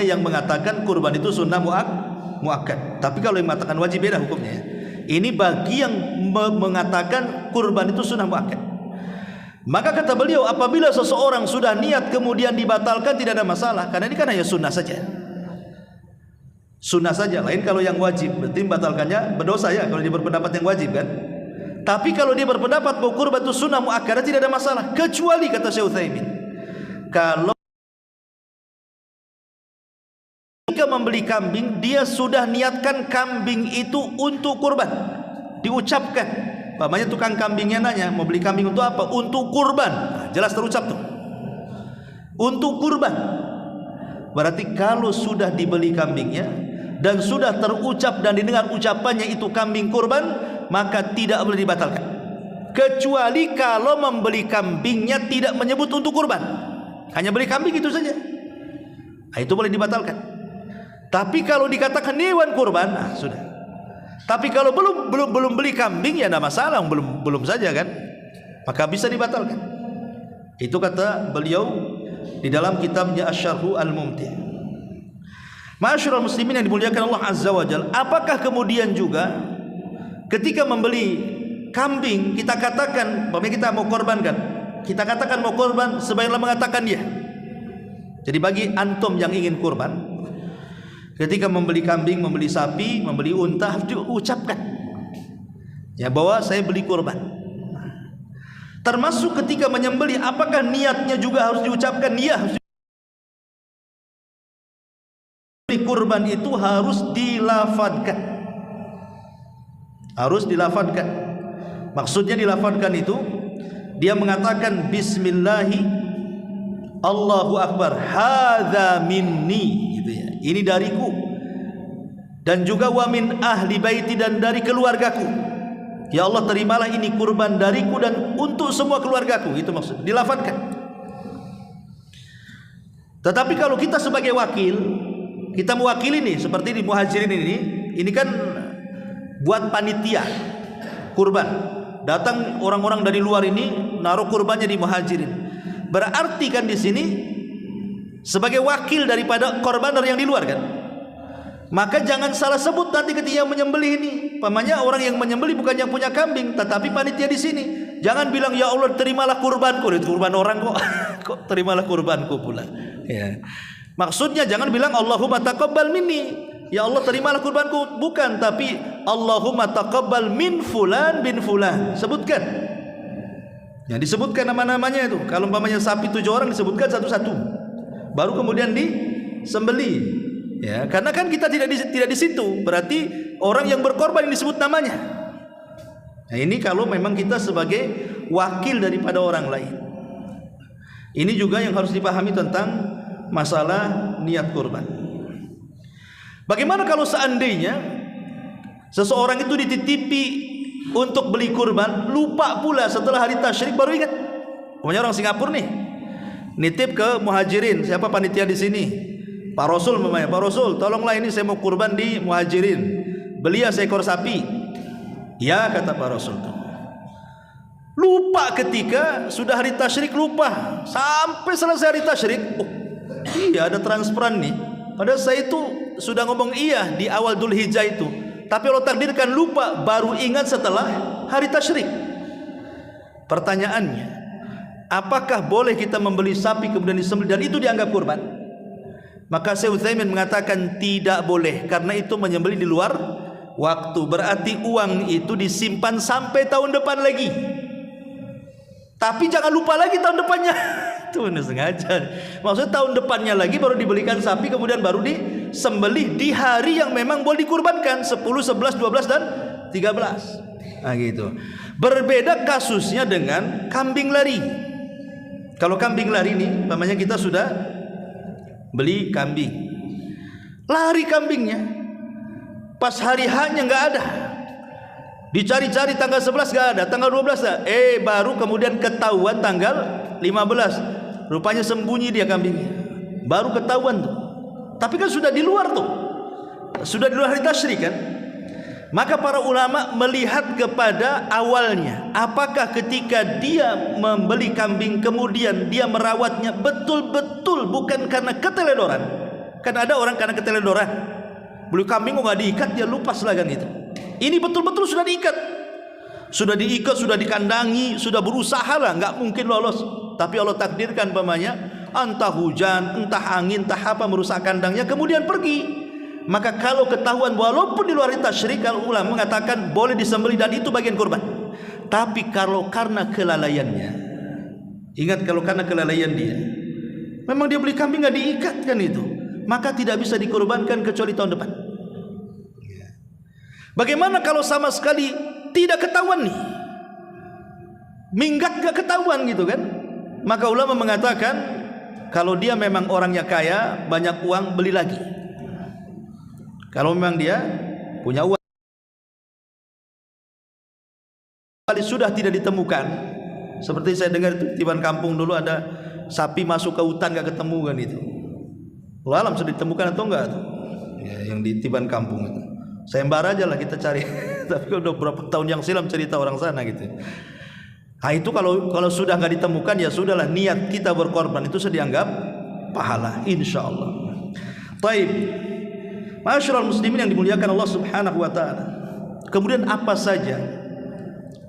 yang mengatakan kurban itu sunnah muakkad. Tapi kalau yang mengatakan wajib beda hukumnya. Ini bagi yang mengatakan kurban itu sunnah muakkad. Maka kata beliau, apabila seseorang sudah niat kemudian dibatalkan tidak ada masalah, karena ini kan hanya sunnah saja. Sunnah saja, lain kalau yang wajib. Berarti membatalkannya berdosa ya kalau dia berpendapat yang wajib kan. Tapi kalau dia berpendapat bahwa kurban itu sunnah muakkadah tidak ada masalah, kecuali kata Syekh Utsaimin, kalau ketika membeli kambing dia sudah niatkan kambing itu untuk kurban, diucapkan. Pamannya tukang kambingnya nanya, mau beli kambing untuk apa? Untuk kurban. Nah, jelas terucap tuh. Untuk kurban. Berarti kalau sudah dibeli kambingnya dan sudah terucap dan didengar ucapannya itu kambing kurban, maka tidak boleh dibatalkan. Kecuali kalau membeli kambingnya tidak menyebut untuk kurban, hanya beli kambing itu saja, nah, itu boleh dibatalkan. Tapi kalau dikatakan hewan kurban, nah, sudah. Tapi kalau belum beli kambing ya tidak masalah, belum saja kan, maka bisa dibatalkan. Itu kata beliau di dalam kitabnya Asy-Syarhu Al-Mumti'. Ma'asyiral muslimin yang dimuliakan Allah Azza wa Jalla, apakah kemudian juga ketika membeli kambing kita katakan, bahwa kita mau korbankan, kita katakan mau korban, sebaiknya mengatakan dia. Jadi bagi antum yang ingin kurban, ketika membeli kambing, membeli sapi, membeli unta, harus diucapkan ya bahwa saya beli kurban. Termasuk ketika menyembelih, apakah niatnya juga harus diucapkan? Iya, harus. Kurban itu harus dilafadzkan, harus dilafadzkan. Maksudnya dilafadzkan itu dia mengatakan bismillahi Allahu Akbar, hadza minni, gitu ya, ini dariku, dan juga wa min ahli baiti, dan dari keluargaku. Ya Allah, terimalah ini kurban dariku dan untuk semua keluargaku. Itu maksud dilafadzkan. Tetapi kalau kita sebagai wakil, kita mewakili nih, seperti di Muhajirin ini kan buat panitia kurban, datang orang-orang dari luar ini naruh kurbannya di Muhajirin. Berarti kan di sini sebagai wakil daripada korbaner yang di luar kan. Maka jangan salah sebut nanti ketika menyembelih ini. Pamannya orang yang menyembelih bukan yang punya kambing, tetapi panitia di sini. Jangan bilang ya Allah terimalah kurbanku, itu kurban orang kok. Kok terimalah kurbanku pula. Ya. Maksudnya jangan bilang Allahumma taqabbal minni, ya Allah terimalah kurbanku, bukan, tapi Allahumma taqabbal min fulan bin fulan. Sebutkan. Ya, disebutkan nama-namanya itu. Kalau umpamanya sapi 7 orang disebutkan satu-satu. Baru kemudian disembelih. Ya, karena kan kita tidak di situ. Berarti orang yang berkorban yang disebut namanya. Nah, ini kalau memang kita sebagai wakil daripada orang lain. Ini juga yang harus dipahami tentang masalah niat kurban. Bagaimana kalau seandainya seseorang itu dititipi untuk beli kurban, lupa pula setelah hari tasyrik baru ingat. Pokoknya orang Singapura nih, nitip ke Muhajirin, siapa panitia di sini? Pak Rasul namanya. Pak Rasul, tolonglah ini saya mau kurban di Muhajirin, beli seekor sapi. Ya, kata Pak Rasul. Lupa ketika sudah hari tasyrik, lupa sampai selesai hari tasyrik. Oh, iya ada transferan nih. Padahal saya itu sudah ngomong iya di awal Dzulhijjah itu, tapi Allah takdirkan lupa, baru ingat setelah hari tasyrik. Pertanyaannya, apakah boleh kita membeli sapi kemudian disembelih dan itu dianggap kurban? Maka Syekh Utsaimin mengatakan tidak boleh, karena itu menyembelih di luar waktu. Berarti uang itu disimpan sampai tahun depan lagi. Tapi jangan lupa lagi tahun depannya. Itu benar sengaja. Maksudnya tahun depannya lagi baru dibelikan sapi, kemudian baru disembelih di hari yang memang boleh dikurbankan, 10, 11, 12 dan 13. Nah gitu. Berbeda kasusnya dengan kambing lari. Kalau kambing lari nih, namanya kita sudah beli kambing, lari kambingnya, pas hari H-nya nggak ada, dicari-cari tanggal 11 nggak ada, tanggal 12 ada, baru kemudian ketahuan tanggal 15, rupanya sembunyi dia kambingnya, baru ketahuan tuh. Tapi kan sudah di luar tuh, sudah di luar hari tasyrik kan. Maka para ulama melihat kepada awalnya, apakah ketika dia membeli kambing kemudian dia merawatnya betul-betul bukan karena keteledoran. Kan ada orang karena keteledoran, beli kambing kok nggak diikat, dia lupa kan itu. Ini betul-betul sudah diikat, sudah dikandangi, sudah berusaha lah, nggak mungkin lolos. Tapi Allah takdirkan pamannya, entah hujan, entah angin, entah apa merusak kandangnya, kemudian pergi. maka kalau ketahuan walaupun di luar tasyrik, kalau ulama mengatakan boleh disembelih dan itu bagian kurban. Tapi kalau karena kelalaiannya, ingat kalau karena kelalaian dia, memang dia beli kambing nggak diikat kan itu, maka tidak bisa dikurbankan kecuali tahun depan. Bagaimana kalau sama sekali tidak ketahuan nih, minggat gak ketahuan gitu kan? Maka ulama mengatakan kalau dia memang orangnya kaya, banyak uang, beli lagi. Kalau memang dia punya uang, kali sudah tidak ditemukan, seperti saya dengar itu tiban kampung dulu ada sapi masuk ke hutan gak ketemu kan itu. Alam sudah ditemukan atau enggak tuh? Ya, yang di tiban kampung itu. Sayembara aja lah kita cari. Tapi udah berapa tahun yang silam cerita orang sana gitu. Nah itu kalau sudah nggak ditemukan ya sudahlah, niat kita berkorban itu sudah dianggap pahala insyaallah. Taib. Ma'asyiral muslimin yang dimuliakan Allah Subhanahu wa taala. Kemudian apa saja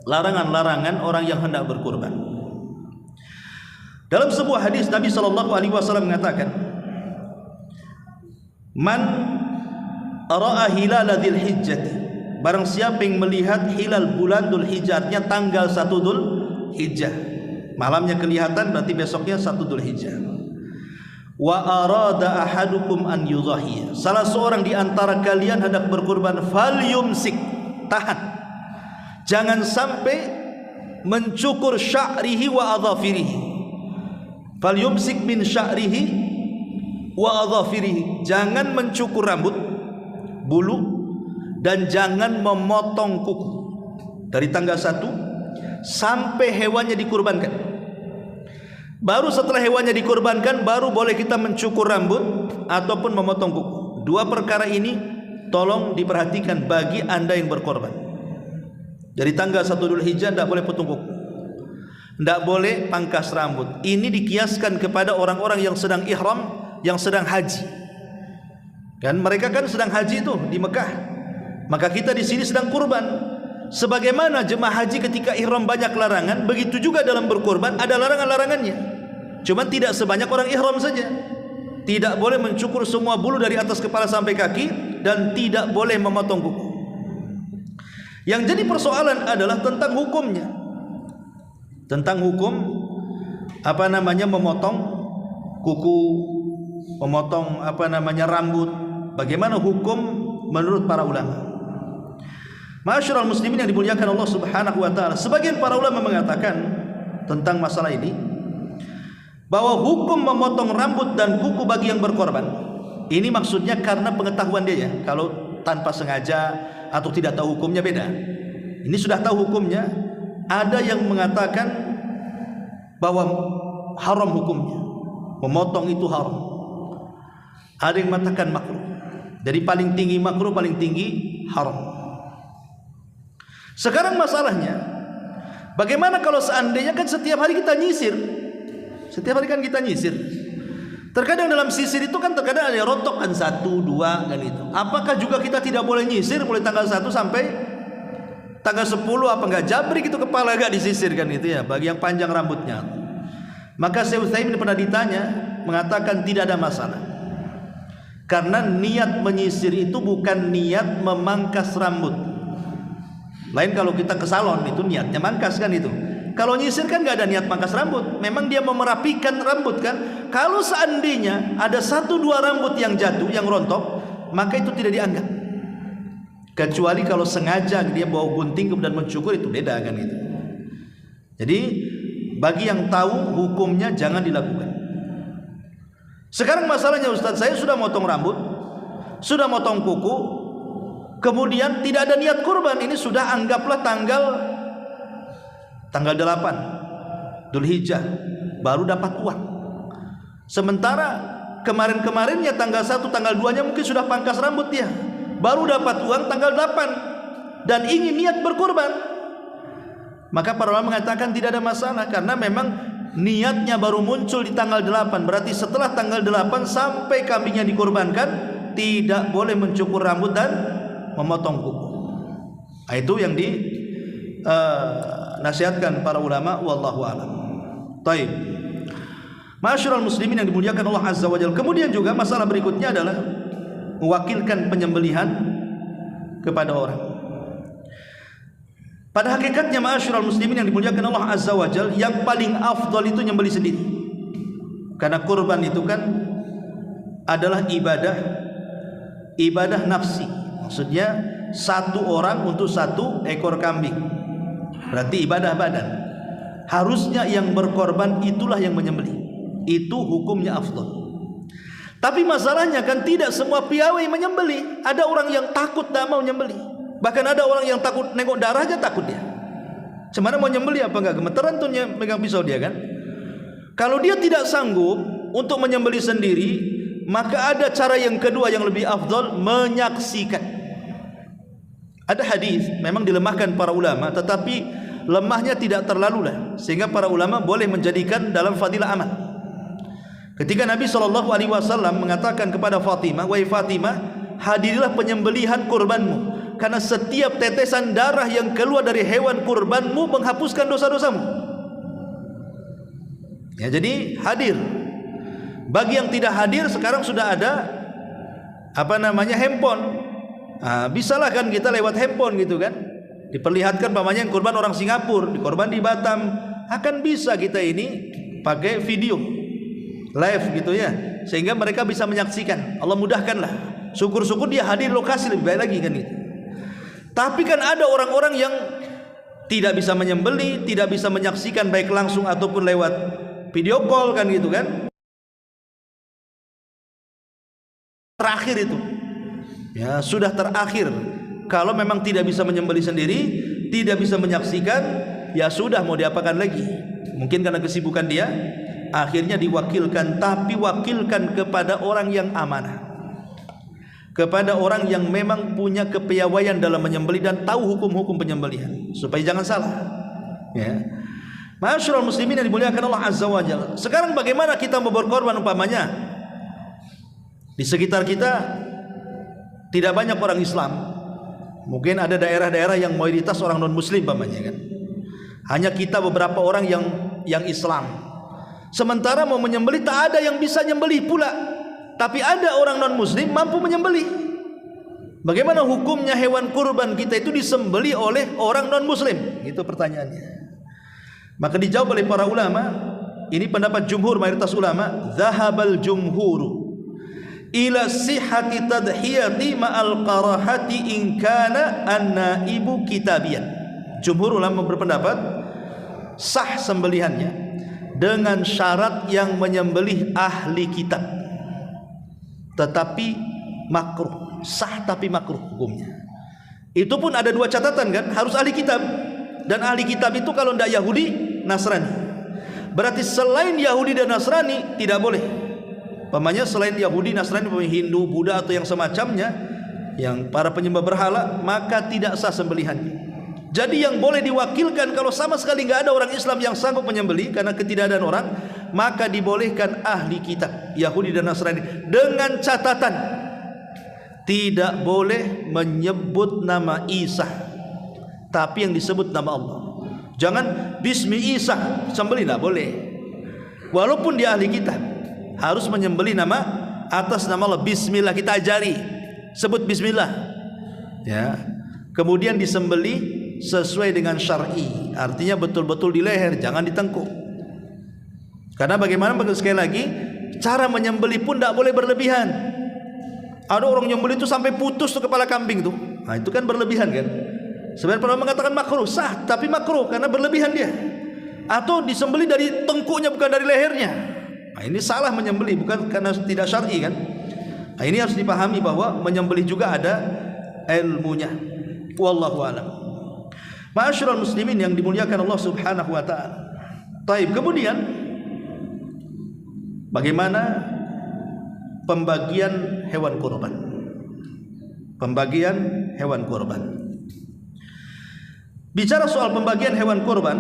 larangan-larangan orang yang hendak berkorban? Dalam sebuah hadis Nabi sallallahu alaihi wasallam mengatakan, "Man ra'a hilal dzil hijjah." Barang siapa yang melihat hilal bulan Dzulhijjah, artinya tanggal 1 Dzulhijjah. Malamnya kelihatan berarti besoknya 1 Dzulhijjah. Wa arada ahadukum an yudhahiya. Salah seorang di antara kalian hendak berkurban, falyumsik, tahan. Jangan sampai mencukur sya'rihi wa adhafirihi. Falyumsik min sya'rihi wa adhafirihi. Jangan mencukur rambut, bulu, dan jangan memotong kuku dari tanggal 1 sampai hewannya dikurbankan. Baru setelah hewannya dikurbankan baru boleh kita mencukur rambut ataupun memotong kuku. Dua perkara ini tolong diperhatikan bagi anda yang berkorban. Dari tanggal 1 Dzulhijjah tidak boleh potong kuku, tidak boleh pangkas rambut. Ini dikiaskan kepada orang-orang yang sedang ihram, yang sedang haji. Kan mereka kan sedang haji itu di Mekah. Maka kita di sini sedang kurban. Sebagaimana jemaah haji ketika ihram banyak larangan, begitu juga dalam berkorban ada larangan-larangannya. Cuma tidak sebanyak orang ihram saja. Tidak boleh mencukur semua bulu dari atas kepala sampai kaki dan tidak boleh memotong kuku. Yang jadi persoalan adalah tentang hukumnya. Tentang hukum memotong kuku, memotong rambut. Bagaimana hukum menurut para ulama? Ma'asyiral muslimin yang dimuliakan Allah Subhanahu wa taala, sebagian para ulama mengatakan tentang masalah ini bahwa hukum memotong rambut dan kuku bagi yang berkorban ini maksudnya karena pengetahuan dia ya. Kalau tanpa sengaja atau tidak tahu hukumnya beda. Ini sudah tahu hukumnya, ada yang mengatakan bahwa haram hukumnya, memotong itu haram. Ada yang mengatakan makruh. Dari paling tinggi makruh, paling tinggi haram. Sekarang masalahnya, bagaimana kalau seandainya kan setiap hari kita nyisir? Setiap hari kan kita nyisir. Terkadang dalam sisir itu kan terkadang ada rontok kan 1, 2 kan itu. Apakah juga kita tidak boleh nyisir mulai tanggal 1 sampai tanggal 10? Apa enggak jabrik itu kepala enggak disisir kan itu ya, bagi yang panjang rambutnya. Maka Syekh Utsaimin pernah ditanya, mengatakan tidak ada masalah. Karena niat menyisir itu bukan niat memangkas rambut. Lain kalau kita ke salon itu niatnya mangkas kan itu. Kalau nyisir kan nggak ada niat mangkas rambut, memang dia mau merapikan rambut kan. Kalau seandainya ada 1-2 rambut yang jatuh, yang rontok, maka itu tidak dianggap. Kecuali kalau sengaja dia bawa gunting kemudian mencukur, itu beda kan itu. Jadi bagi yang tahu hukumnya jangan dilakukan. Sekarang masalahnya Ustaz, saya sudah motong rambut, sudah motong kuku, kemudian tidak ada niat kurban. Ini sudah anggaplah tanggal 8 Dzulhijjah baru dapat uang. Sementara kemarin-kemarinnya tanggal 1, tanggal 2-nya mungkin sudah pangkas rambut dia, baru dapat uang tanggal 8 dan ingin niat berkurban. Maka para ulama mengatakan tidak ada masalah, karena memang niatnya baru muncul di tanggal 8. Berarti setelah tanggal 8 sampai kambingnya dikurbankan tidak boleh mencukur rambut dan memotong kuku. Nah, itu yang nasihatkan para ulama, wallahu a'lam. Taib. Ma'asyiral muslimin yang dimuliakan Allah Azza wa Jalla. Kemudian juga masalah berikutnya adalah mewakilkan penyembelihan kepada orang. Pada hakikatnya ma'asyiral muslimin yang dimuliakan Allah Azza wa Jalla, yang paling afdal itu nyembelih sendiri. Karena kurban itu kan adalah ibadah nafsi. Maksudnya satu orang untuk satu ekor kambing. Berarti ibadah badan. Harusnya yang berkorban itulah yang menyembelih. Itu hukumnya afdal. Tapi masalahnya kan tidak semua piawai menyembelih. Ada orang yang takut tak mau menyembelih. Bahkan ada orang yang takut nengok darah aja takut dia. Cemana mau nyembelih apa enggak, gemeteran tuh megang pisau dia kan. Kalau dia tidak sanggup untuk menyembelih sendiri, maka ada cara yang kedua yang lebih afdal, menyaksikan. Ada hadis memang dilemahkan para ulama, tetapi lemahnya tidak terlalu lah, sehingga para ulama boleh menjadikan dalam fadilah amal. Ketika Nabi SAW mengatakan kepada Fatimah, wahai Fatimah, hadirilah penyembelihan kurbanmu, karena setiap tetesan darah yang keluar dari hewan kurbanmu menghapuskan dosa-dosamu. Ya, jadi hadir. Bagi yang tidak hadir, sekarang sudah ada handphone. Bisalah kan kita lewat handphone gitu kan, diperlihatkan pamannya yang kurban orang Singapura, dikorban di Batam, akan bisa kita ini pakai video live gitu ya, sehingga mereka bisa menyaksikan. Allah mudahkanlah. Syukur-syukur dia hadir lokasi, lebih baik lagi kan gitu. Tapi kan ada orang-orang yang tidak bisa menyembelih, tidak bisa menyaksikan baik langsung ataupun lewat video call kan gitu kan. Terakhir itu ya, sudah terakhir. Kalau memang tidak bisa menyembelih sendiri, tidak bisa menyaksikan, ya sudah, mau diapakan lagi. Mungkin karena kesibukan dia, akhirnya diwakilkan. Tapi wakilkan kepada orang yang amanah, kepada orang yang memang punya kepiawaian dalam menyembelih dan tahu hukum-hukum penyembelihan, supaya jangan salah ya. Ma'asyiral muslimin yang dimuliakan Allah Azza wa Jalla. Sekarang bagaimana kita mau berkorban? Umpamanya di sekitar kita tidak banyak orang Islam, mungkin ada daerah-daerah yang mayoritas orang non muslim umpamanya kan. Hanya kita beberapa orang yang Islam. Sementara mau menyembelih tak ada yang bisa nyembelih pula. Tapi ada orang non muslim mampu menyembelih. Bagaimana hukumnya hewan kurban kita itu disembelih oleh orang non muslim? Itu pertanyaannya. Maka dijawab oleh para ulama, ini pendapat jumhur mayoritas ulama, zahabal jumhuru ila sihhati tadhiyati ma'al qarahati in kana an-naibu kitabiyan. Jumhur ulama berpendapat sah sembelihannya dengan syarat yang menyembelih ahli kitab, tetapi makruh. Sah tapi makruh hukumnya. Itu pun ada dua catatan kan, harus ahli kitab. Dan ahli kitab itu kalau tidak Yahudi, Nasrani. Berarti selain Yahudi dan Nasrani tidak boleh. Pamannya selain Yahudi, Nasrani, Hindu, Buddha atau yang semacamnya, yang para penyembah berhala, maka tidak sah sembelihannya. Jadi yang boleh diwakilkan kalau sama sekali nggak ada orang Islam yang sanggup menyembelih karena ketidakadaan orang, maka dibolehkan ahli kitab, Yahudi dan Nasrani, dengan catatan tidak boleh menyebut nama Isa, tapi yang disebut nama Allah. Jangan Bismi Isa sembelih, tidak boleh. Walaupun dia ahli kitab, harus menyembelih nama atas nama Allah. Bismillah, kita ajari, sebut Bismillah ya. Kemudian disembelih sesuai dengan syar'i, artinya betul-betul di leher, jangan di tengkuk. Karena bagaimana, sekali lagi, cara menyembelih pun tidak boleh berlebihan. Ada orang nyembelih itu sampai putus tuh kepala kambing tuh, nah itu kan berlebihan kan. Sebenarnya pernah mengatakan makruh, sah tapi makruh karena berlebihan dia. Atau disembelih dari tengkuknya bukan dari lehernya, nah ini salah menyembelih, bukan karena tidak syar'i kan. Nah ini harus dipahami bahwa menyembelih juga ada ilmunya. Wallahu a'lam. Ma'asyiral muslimin yang dimuliakan Allah Subhanahu wa taala. Taib, kemudian bagaimana pembagian hewan kurban? Pembagian hewan kurban. Bicara soal pembagian hewan kurban,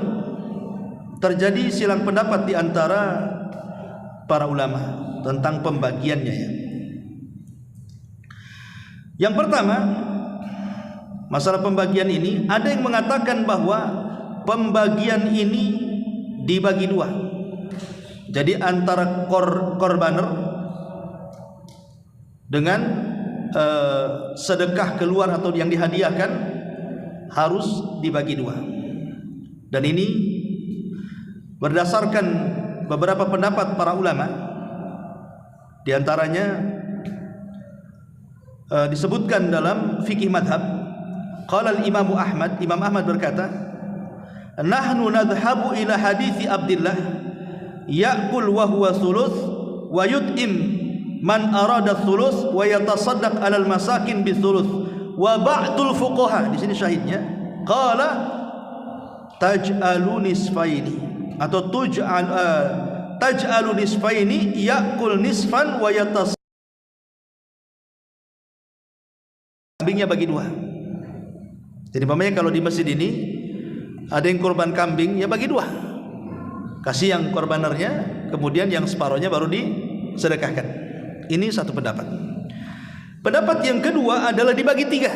terjadi silang pendapat di antara para ulama tentang pembagiannya ya. Yang pertama, masalah pembagian ini, ada yang mengatakan bahwa pembagian ini dibagi dua. Jadi antara korbaner dengan sedekah keluar atau yang dihadiahkan harus dibagi dua. Dan ini berdasarkan beberapa pendapat para ulama, di antaranya disebutkan dalam fikih madhab. Qala al-Imam Ahmad, Imam Ahmad berkata, nahnu nadhhabu ila hadithi Abdullah ya'kul wa huwa thuluth wa yut'im man arada thuluth wa yatasaddaq 'alal masakin bi thuluth wa ba'dul fuqaha. Di sini syahidnya qala taj'alu nisfaini atau taj'alu nisfaini ya'kul nisfan wa yatas. Kambingnya bagi dua. Jadi umpamanya kalau di masjid ini ada yang korban kambing, ya bagi dua. Kasih yang korbanernya, kemudian yang separohnya baru disedekahkan. Ini satu pendapat. Pendapat yang kedua adalah dibagi tiga.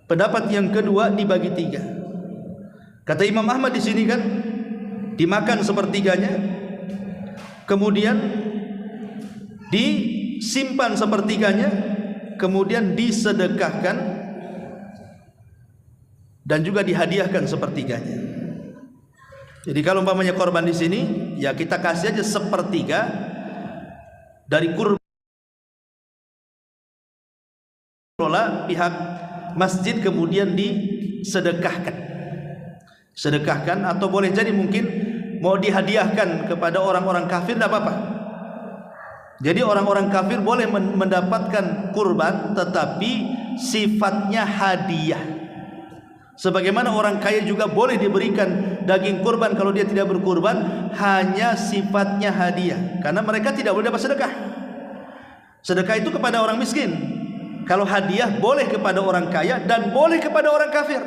Pendapat yang kedua dibagi tiga. Kata Imam Ahmad di sini kan, dimakan sepertiganya, kemudian disimpan sepertiganya, kemudian disedekahkan, dan juga dihadiahkan sepertiganya. Jadi kalau umpamanya korban di sini, ya kita kasih aja sepertiga dari kurban pihak masjid, kemudian disedekahkan. Sedekahkan, atau boleh jadi mungkin mau dihadiahkan kepada orang-orang kafir, tidak apa-apa. Jadi orang-orang kafir boleh mendapatkan kurban, tetapi sifatnya hadiah. Sebagaimana orang kaya juga boleh diberikan daging kurban kalau dia tidak berkurban, hanya sifatnya hadiah. Karena mereka tidak boleh dapat sedekah. Sedekah itu kepada orang miskin. Kalau hadiah boleh kepada orang kaya dan boleh kepada orang kafir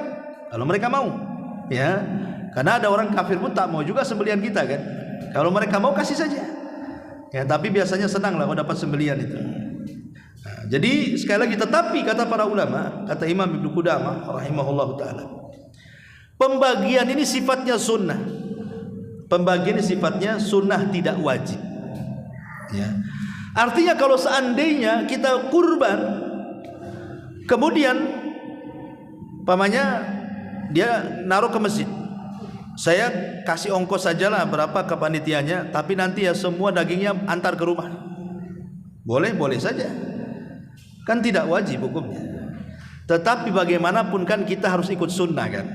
kalau mereka mau. Ya, karena ada orang kafir pun tak mau juga sembelian kita kan. Kalau mereka mau kasih saja. Ya, tapi biasanya senang lah kalau dapat sembelian itu. Nah, jadi sekali lagi, tetapi kata para ulama, kata Imam Ibnu Qudamah rahimahullah taala, pembagian ini sifatnya sunnah. Pembagian ini sifatnya sunnah, tidak wajib. Ya. Artinya kalau seandainya kita kurban, kemudian pamannya dia naruh ke masjid, saya kasih ongkos sajalah berapa ke panitianya, tapi nanti ya semua dagingnya antar ke rumah. Boleh saja, kan tidak wajib hukumnya. Tetapi bagaimanapun kan kita harus ikut sunnah kan.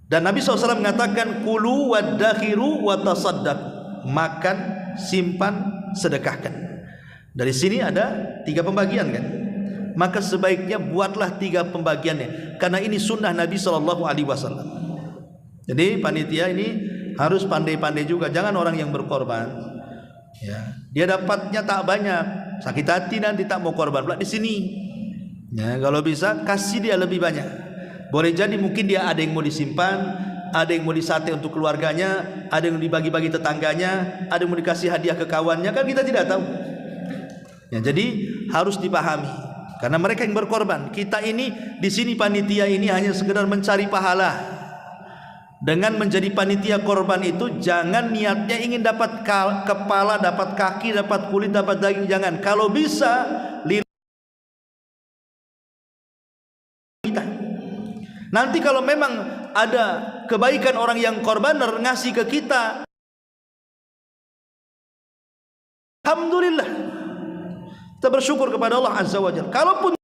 Dan Nabi SAW mengatakan kulu waddakhiru watasaddaq, makan, simpan, sedekahkan. Dari sini ada tiga pembagian kan. Maka sebaiknya buatlah tiga pembagiannya, karena ini sunnah Nabi SAW. Jadi panitia ini harus pandai-pandai juga. Jangan orang yang berkorban, ya, dia dapatnya tak banyak, sakit hati nanti tak mau korban pula di sini. Ya, kalau bisa kasih dia lebih banyak. Boleh jadi mungkin dia ada yang mau disimpan, ada yang mau disate untuk keluarganya, ada yang dibagi-bagi tetangganya, ada yang mau dikasih hadiah ke kawannya, kan kita tidak tahu. Ya, jadi harus dipahami. Karena mereka yang berkorban, kita ini di sini panitia ini hanya sekedar mencari pahala. Dengan menjadi panitia korban itu jangan niatnya ingin dapat kepala, dapat kaki, dapat kulit, dapat daging, jangan. Kalau bisa kita. Nanti kalau memang ada kebaikan orang yang korbaner ngasih ke kita, alhamdulillah. Kita bersyukur kepada Allah Azza wa Jalla. Kalaupun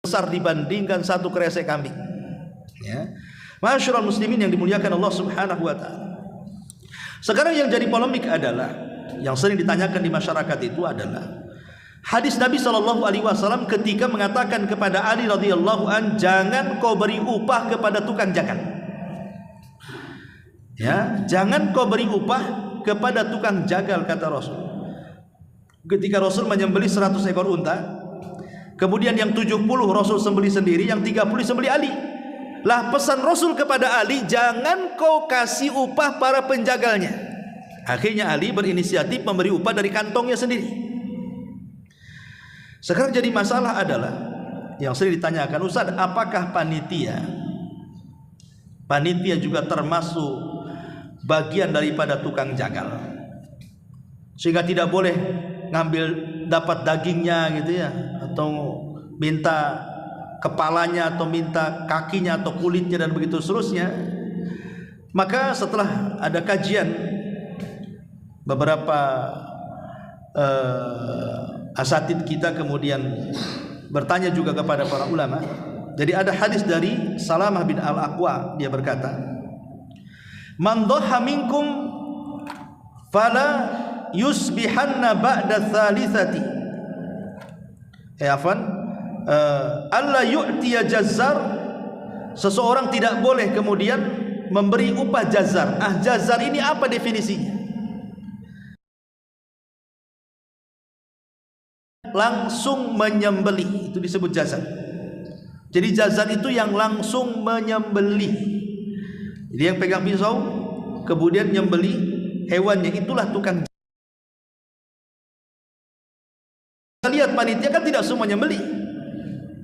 besar dibandingkan satu kresek kambing, ya. Masyaallah muslimin yang dimuliakan Allah Subhanahu wa taala. Sekarang yang jadi polemik adalah, yang sering ditanyakan di masyarakat itu adalah hadis Nabi SAW ketika mengatakan kepada Ali radhiyallahu an, jangan kau beri upah kepada tukang jagal. Ya, jangan kau beri upah kepada tukang jagal, kata Rasul. Ketika Rasul menyembelih 100 ekor unta, kemudian yang 70 Rasul sembelih sendiri, yang 30 sembelih Ali. Lah pesan Rasul kepada Ali, jangan kau kasih upah para penjagalnya. Akhirnya Ali berinisiatif memberi upah dari kantongnya sendiri. Sekarang jadi masalah adalah yang sering ditanyakan, Ustaz, apakah panitia juga termasuk bagian daripada tukang jagal, sehingga tidak boleh ngambil dapat dagingnya gitu ya, atau minta kepalanya atau minta kakinya atau kulitnya dan begitu seterusnya. Maka setelah ada kajian, beberapa asatid kita kemudian bertanya juga kepada para ulama. Jadi ada hadis dari Salamah bin Al-Aqwa, dia berkata, "Man dhaha minkum fala yusbihanna ba'da thalithati." Alla yu'tiya jazzar, seseorang tidak boleh kemudian memberi upah jazzar. Jazzar ini apa definisinya? Langsung menyembelih, itu disebut jazzar. Jadi jazzar itu yang langsung menyembelih. Jadi yang pegang pisau kemudian nyembelih hewannya, itulah tukang. Kita lihat panitia kan tidak semua nyembelih.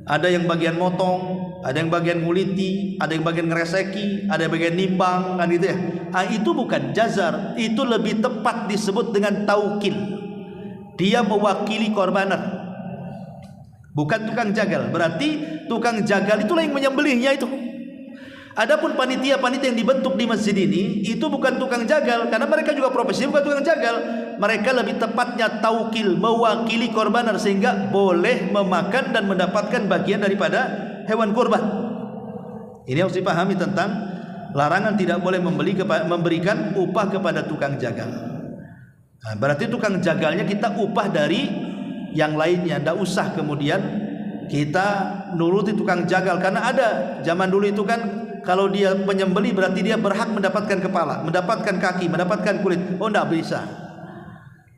Ada yang bagian motong, ada yang bagian nguliti, ada yang bagian ngereseki, ada yang bagian nimbang, kan gitu ya. Itu bukan jazar, itu lebih tepat disebut dengan taukil. Dia mewakili korbaner, bukan tukang jagal. Berarti tukang jagal itulah yang menyembelihnya itu. Adapun panitia-panitia yang dibentuk di masjid ini itu bukan tukang jagal, karena mereka juga profesi bukan tukang jagal. Mereka lebih tepatnya taukil, mewakili korbaner, sehingga boleh memakan dan mendapatkan bagian daripada hewan kurban. Ini harus dipahami tentang larangan tidak boleh memberikan upah kepada tukang jagal. Nah, berarti tukang jagalnya kita upah dari yang lainnya, tidak usah kemudian kita nuruti tukang jagal. Karena ada zaman dulu itu kan, kalau dia penyembelih berarti dia berhak mendapatkan kepala, mendapatkan kaki, mendapatkan kulit. Oh, tidak bisa.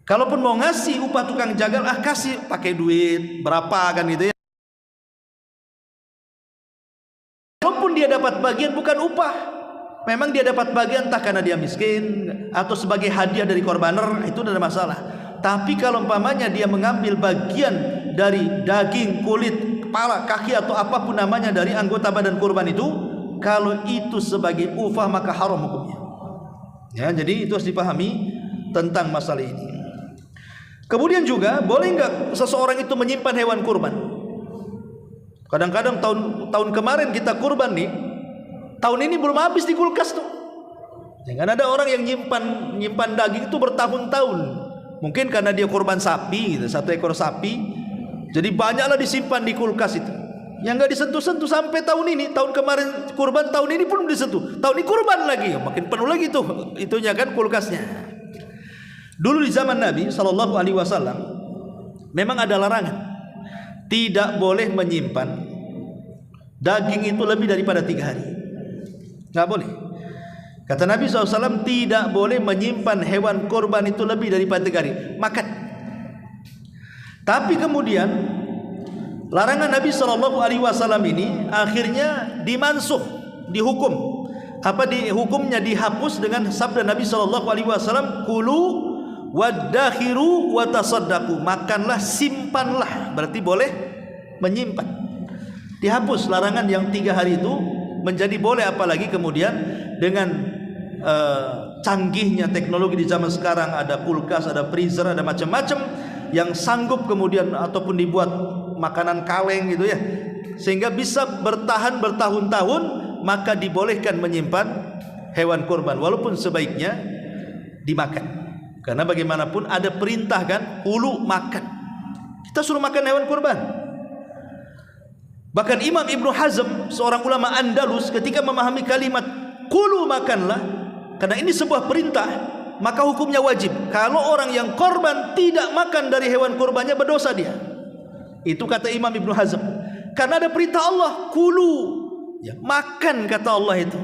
Kalaupun mau ngasih upah tukang jagal, kasih pakai duit berapa kan gitu ya. Walaupun dia dapat bagian bukan upah, memang dia dapat bagian entah karena dia miskin atau sebagai hadiah dari korbaner, itu tidak ada masalah. Tapi kalau umpamanya dia mengambil bagian dari daging, kulit, kepala, kaki atau apapun namanya dari anggota badan kurban itu, kalau itu sebagai upah maka haram hukumnya. Ya, jadi itu harus dipahami tentang masalah ini. Kemudian juga boleh enggak seseorang itu menyimpan hewan kurban? Kadang-kadang tahun kemarin kita kurban nih, tahun ini belum habis di kulkas tuh. Jangan ada orang yang nyimpan daging itu bertahun-tahun. Mungkin karena dia kurban sapi gitu, 1 ekor sapi, jadi banyaklah disimpan di kulkas itu. Yang enggak disentuh-sentuh sampai tahun ini. Tahun kemarin kurban, tahun ini pun belum disentuh. Tahun ini kurban lagi, makin penuh lagi tuh itunya kan kulkasnya. Dulu di zaman Nabi SAW memang ada larangan, tidak boleh menyimpan daging itu lebih daripada 3 hari. Nggak boleh. Kata Nabi SAW, tidak boleh menyimpan hewan korban itu lebih daripada 3 hari. Makan. Tapi kemudian larangan Nabi SAW ini akhirnya dimansuh, dihukum. Hukumnya dihapus dengan sabda Nabi SAW, kulu wadakhiru watasaddaqu, makanlah, simpanlah. Berarti boleh menyimpan. Dihapus larangan yang 3 hari itu menjadi boleh, apalagi kemudian dengan canggihnya teknologi di zaman sekarang, ada kulkas, ada freezer, ada macam-macam yang sanggup kemudian ataupun dibuat makanan kaleng gitu ya, sehingga bisa bertahan bertahun-tahun, maka dibolehkan menyimpan hewan kurban walaupun sebaiknya dimakan. Karena bagaimanapun ada perintah kan, ulu makan. Kita suruh makan hewan kurban. Bahkan Imam Ibnu Hazm, seorang ulama Andalus, ketika memahami kalimat kulu makanlah, karena ini sebuah perintah, maka hukumnya wajib. Kalau orang yang korban tidak makan dari hewan kurbannya, berdosa dia. Itu kata Imam Ibnu Hazm. Karena ada perintah Allah, kulu, ya, makan kata Allah itu.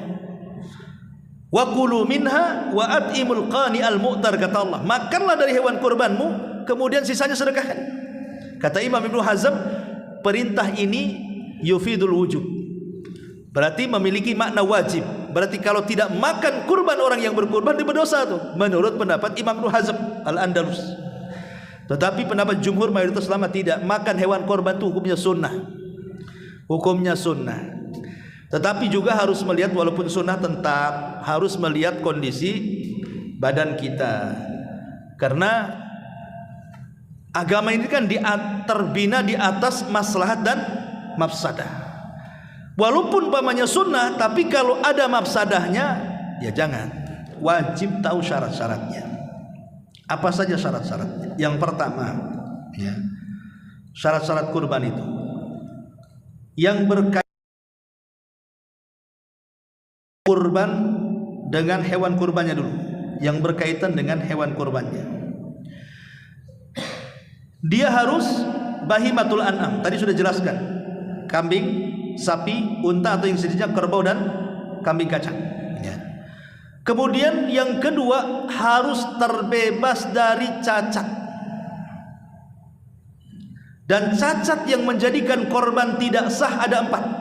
Wa kulu minha wa at'imul qani al mu'tar, kata Allah, makanlah dari hewan kurbanmu, kemudian sisanya sedekahkan. Kata Imam Ibnu Hazm, perintah ini yufidul wujub, berarti memiliki makna wajib. Berarti kalau tidak makan kurban orang yang berkurban, dia berdosa tuh, menurut pendapat Imam Ibnu Hazm Al-Andalus. Tetapi pendapat jumhur mayoritas ulama tidak, makan hewan kurban itu hukumnya sunnah. Hukumnya sunnah. Tetapi juga harus melihat, walaupun sunnah tetap harus melihat kondisi badan kita. Karena Agama ini kan terbina di atas maslahat dan mafsadah. Walaupun umpamanya sunnah, tapi kalau ada mafsadahnya, ya jangan. Wajib tahu syarat-syaratnya. Apa saja syarat-syaratnya? Yang pertama, ya, syarat-syarat kurban itu yang berkaitan kurban dengan hewan kurbannya dulu. Yang berkaitan dengan hewan kurbannya, dia harus bahimatul an'am. Tadi sudah jelaskan, kambing, sapi, unta atau yang sejenisnya, kerbau dan kambing kacang, ya. Kemudian yang kedua, harus terbebas dari cacat. Dan cacat yang menjadikan korban tidak sah ada 4.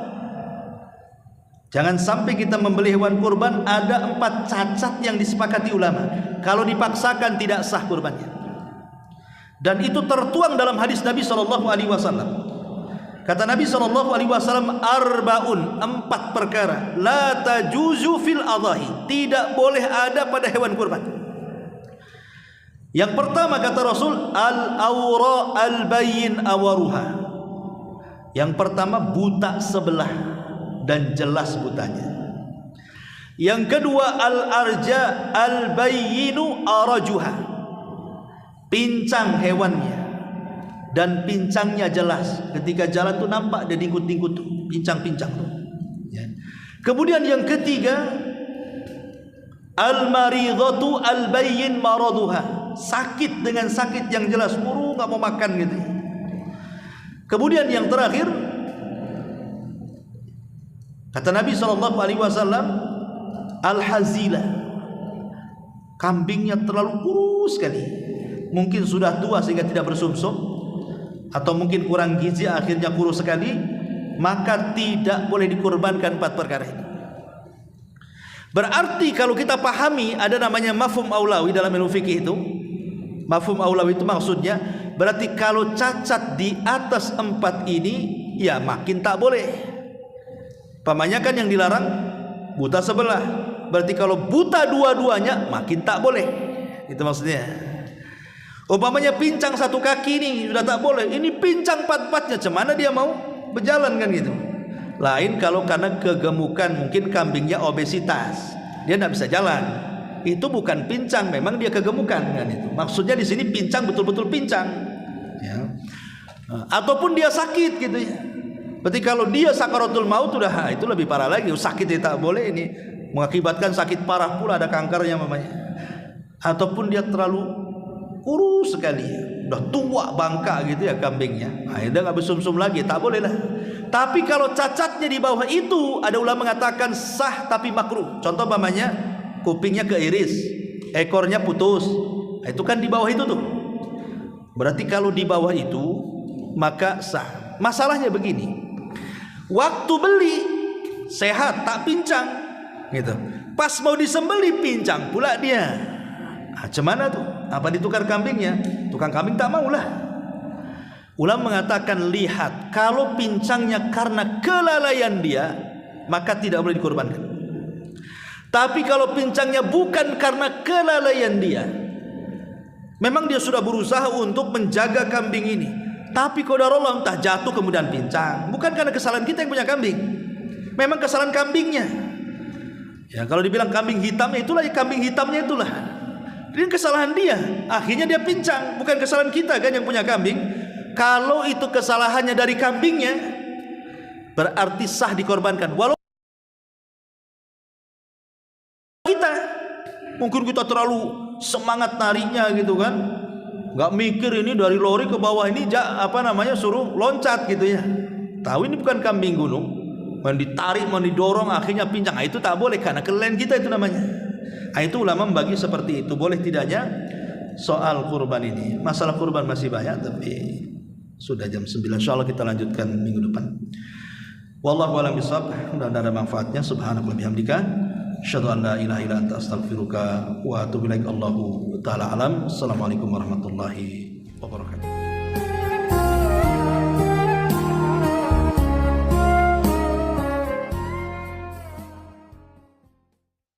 Jangan sampai kita membeli hewan kurban ada 4 cacat yang disepakati ulama. Kalau dipaksakan tidak sah kurbannya. Dan itu tertuang dalam hadis Nabi SAW. Kata Nabi SAW, arbaun, 4 perkara, la tajuzu fil adhahi, tidak boleh ada pada hewan kurban. Yang pertama kata Rasul, al-awra al-bayyin awaruha. Yang pertama, buta sebelah dan jelas butanya. Yang kedua, al-arja al-bayyinu arajuha, pincang hewannya dan pincangnya jelas. Ketika jalan tuh nampak dia dingkut-dingkut tuh, pincang-pincang tuh, ya. Kemudian yang ketiga, al-maridatu al-bayyin maraduha, sakit dengan sakit yang jelas, buru nggak mau makan gitu. Kemudian yang terakhir, kata Nabi SAW, al-hazila, kambingnya terlalu kurus sekali, mungkin sudah tua sehingga tidak bersumsum, atau mungkin kurang gizi akhirnya kurus sekali, maka tidak boleh dikurbankan 4 perkara ini. Berarti kalau kita pahami ada namanya mafhum aulawi dalam ilmu fikih itu. Mafhum aulawi itu maksudnya berarti kalau cacat di atas 4 ini, ya makin tak boleh. Pamannya kan yang dilarang buta sebelah, berarti kalau buta dua-duanya makin tak boleh. Itu maksudnya. Umpamanya pincang 1 kaki ini sudah tak boleh, ini pincang 4-4-nya, cemana dia mau berjalan kan gitu. Lain kalau karena kegemukan, mungkin kambingnya obesitas, dia tidak bisa jalan. Itu bukan pincang, memang dia kegemukan kan itu. Maksudnya di sini pincang betul-betul pincang, ya. Ataupun dia sakit gitu ya. Berarti kalau dia sakaratul maut sudah, itu lebih parah lagi. Sakit dia tak boleh, ini mengakibatkan sakit parah pula, ada kankernya mamanya. Ataupun dia terlalu kurus sekali, udah tua bangka gitu ya kambingnya, nah, dia nggak bersumsum lagi, tak boleh lah. Tapi kalau cacatnya di bawah itu, ada ulama mengatakan sah tapi makruh. Contoh mamanya kupingnya keiris, ekornya putus, nah, itu kan di bawah itu tuh. Berarti kalau di bawah itu maka sah. Masalahnya begini, waktu beli sehat tak pincang gitu, pas mau disembeli pincang pula dia. Nah, cemana tuh? Apa ditukar kambingnya? Tukang kambing tak mau lah. Ulama mengatakan, lihat, kalau pincangnya karena kelalaian dia, maka tidak boleh dikorbankan. Tapi kalau pincangnya bukan karena kelalaian dia, memang dia sudah berusaha untuk menjaga kambing ini, tapi qadarullah entah jatuh kemudian pincang, bukan karena kesalahan kita yang punya kambing, memang kesalahan kambingnya. Ya, kalau dibilang kambing hitamnya, itulah ya, kambing hitamnya itulah. Ini kesalahan dia, akhirnya dia pincang, bukan kesalahan kita kan yang punya kambing. Kalau itu kesalahannya dari kambingnya, berarti sah dikorbankan. Walau kita, mungkin kita terlalu semangat nariknya gitu kan, nggak mikir ini dari lori ke bawah ini suruh loncat gitu ya. Tahu ini bukan kambing gunung, mau ditarik, mau didorong, akhirnya pincang. Nah, itu tak boleh karena kelelahan kita itu namanya. Nah, itu ulama membagi seperti itu. Boleh tidaknya soal kurban ini. Masalah kurban masih banyak, tapi sudah jam 9. Insyaallah kita lanjutkan minggu depan. Wallahu a'lam bishawab. Mudah-mudahan ada manfaatnya. Subhanallah bihamdika, asyhadu an la ilaha illa anta, astaghfiruka wa atubu ilaik. Allahu taala alam. Assalamualaikum warahmatullahi wabarakatuh.